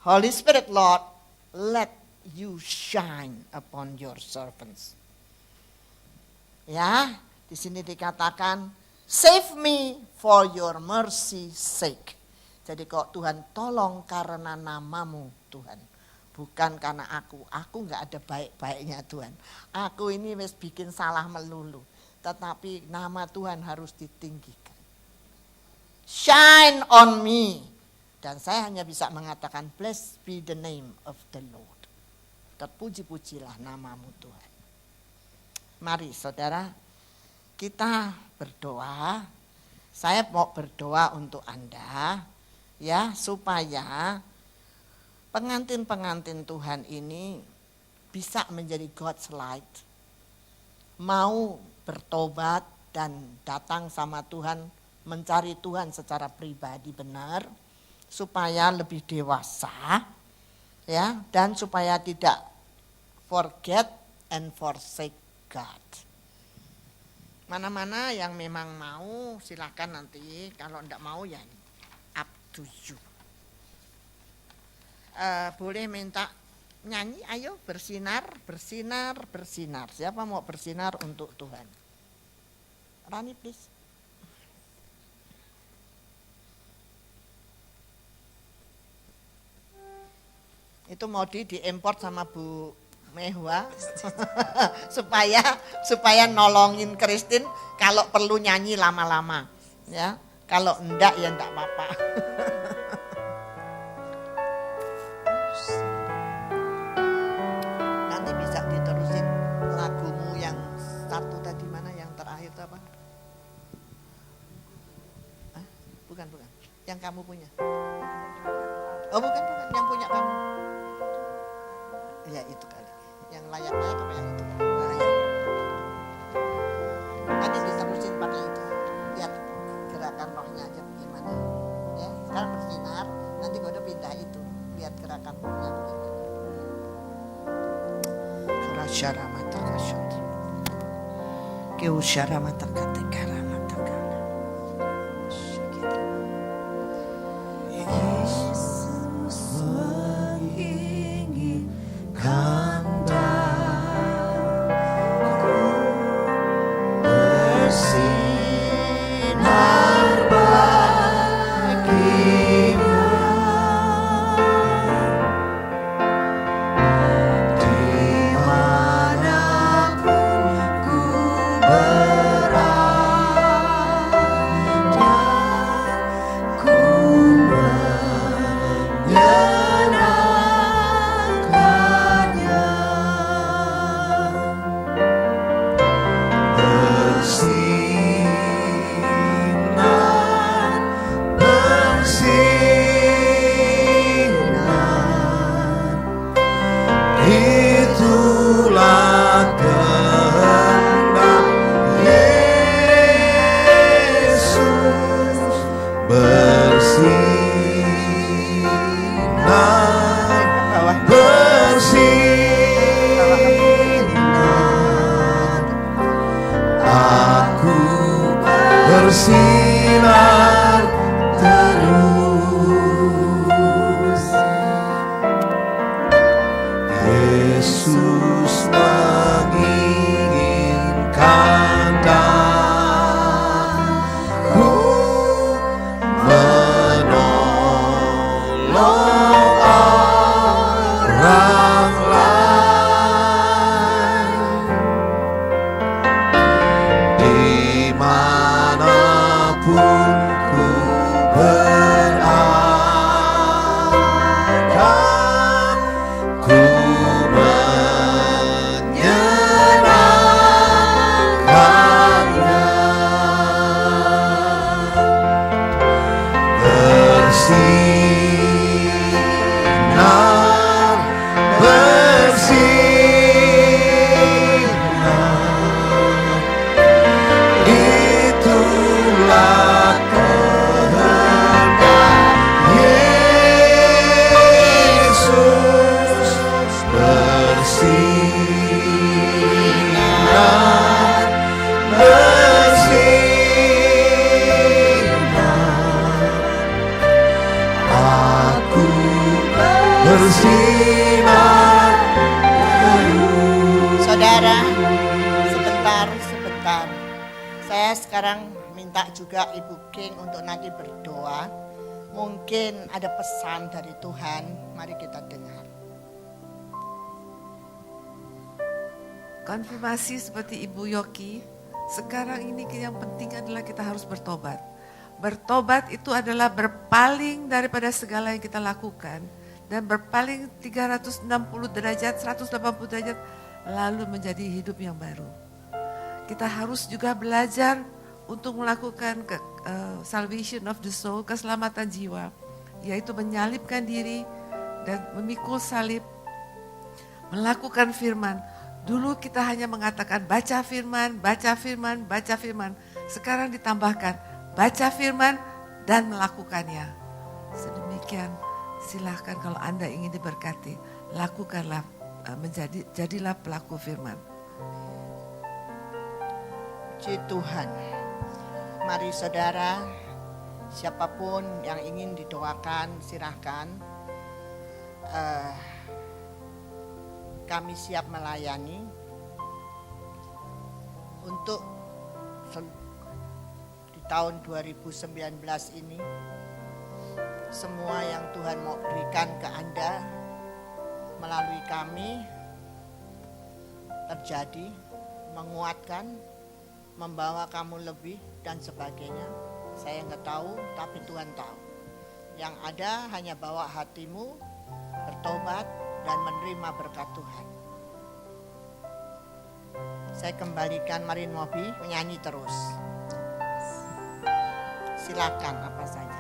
Holy Spirit, Lord, let you shine upon your servants. Ya, di sini dikatakan, save me for your mercy sake. Jadi kok Tuhan tolong karena namamu Tuhan. Bukan karena aku nggak ada baik-baiknya Tuhan. Aku ini wis bikin salah melulu. Tetapi nama Tuhan harus ditinggikan. Shine on me. Dan saya hanya bisa mengatakan, blessed be the name of the Lord. Terpuji-pujilah namamu Tuhan. Mari saudara, kita berdoa. Saya mau berdoa untuk Anda, ya, supaya pengantin-pengantin Tuhan ini bisa menjadi God's light. Mau bertobat dan datang sama Tuhan, mencari Tuhan secara pribadi benar, supaya lebih dewasa, ya, dan supaya tidak forget and forsake God. Mana-mana yang memang mau silakan nanti, kalau enggak mau ya up to you. Boleh minta nyanyi, ayo bersinar, bersinar, bersinar. Siapa mau bersinar untuk Tuhan? Rani please. Itu mau diimport sama Bu Mehwa supaya nolongin Kristin kalau perlu nyanyi lama-lama, ya. Kalau enggak ya enggak apa-apa. Nanti bisa diterusin lagumu yang satu tadi, mana yang terakhir itu apa? Hah? Bukan. Yang kamu punya. Oh bukan, yang punya kamu. Ya itu kali. Yang layak-layak apa yang itu? Nah, ya. Nanti diterusin pakai itu. Lihat gerakan rohnya aja bagaimana. Ya, sekarang bersinar, nanti gue udah pindah itu. Lihat gerakan rohnya bagaimana. Rasyara mata kasyat. Keusyara mata katekara mata kana. Dimanapun ku berada. Yesus menginginkan aku menolong orang lain dimanapun ku berada, ku menyenangkannya. Bersinar, bersinar, itulah kehendak Yesus. Bersinar, bersinar, aku bersinar terus. Saudara, sebentar. Saya sekarang minta juga Ibu King untuk nanti berdoa. Mungkin ada pesan dari Tuhan, mari kita dengar. Konfirmasi seperti Ibu Yoki, sekarang ini yang penting adalah kita harus bertobat. Bertobat itu adalah berpaling daripada segala yang kita lakukan dan berpaling 360 derajat, 180 derajat lalu menjadi hidup yang baru. Kita harus juga belajar untuk melakukan salvation of the soul, keselamatan jiwa, yaitu menyalibkan diri dan memikul salib, melakukan firman. Dulu kita hanya mengatakan baca firman, baca firman, baca firman. Sekarang ditambahkan baca firman dan melakukannya. Sedemikian, silahkan kalau Anda ingin diberkati, lakukanlah, jadilah pelaku firman. Puji Tuhan. Mari saudara, siapapun yang ingin didoakan, silahkan. Kami siap melayani untuk di tahun 2019 ini. Semua yang Tuhan mau berikan ke Anda melalui kami terjadi, menguatkan, membawa kamu lebih dan sebagainya. Saya nggak tahu, tapi Tuhan tahu. Yang ada hanya bawa hatimu, bertobat, dan menerima berkat Tuhan. Saya kembalikan Marin Mobi menyanyi terus. Silakan apa saja.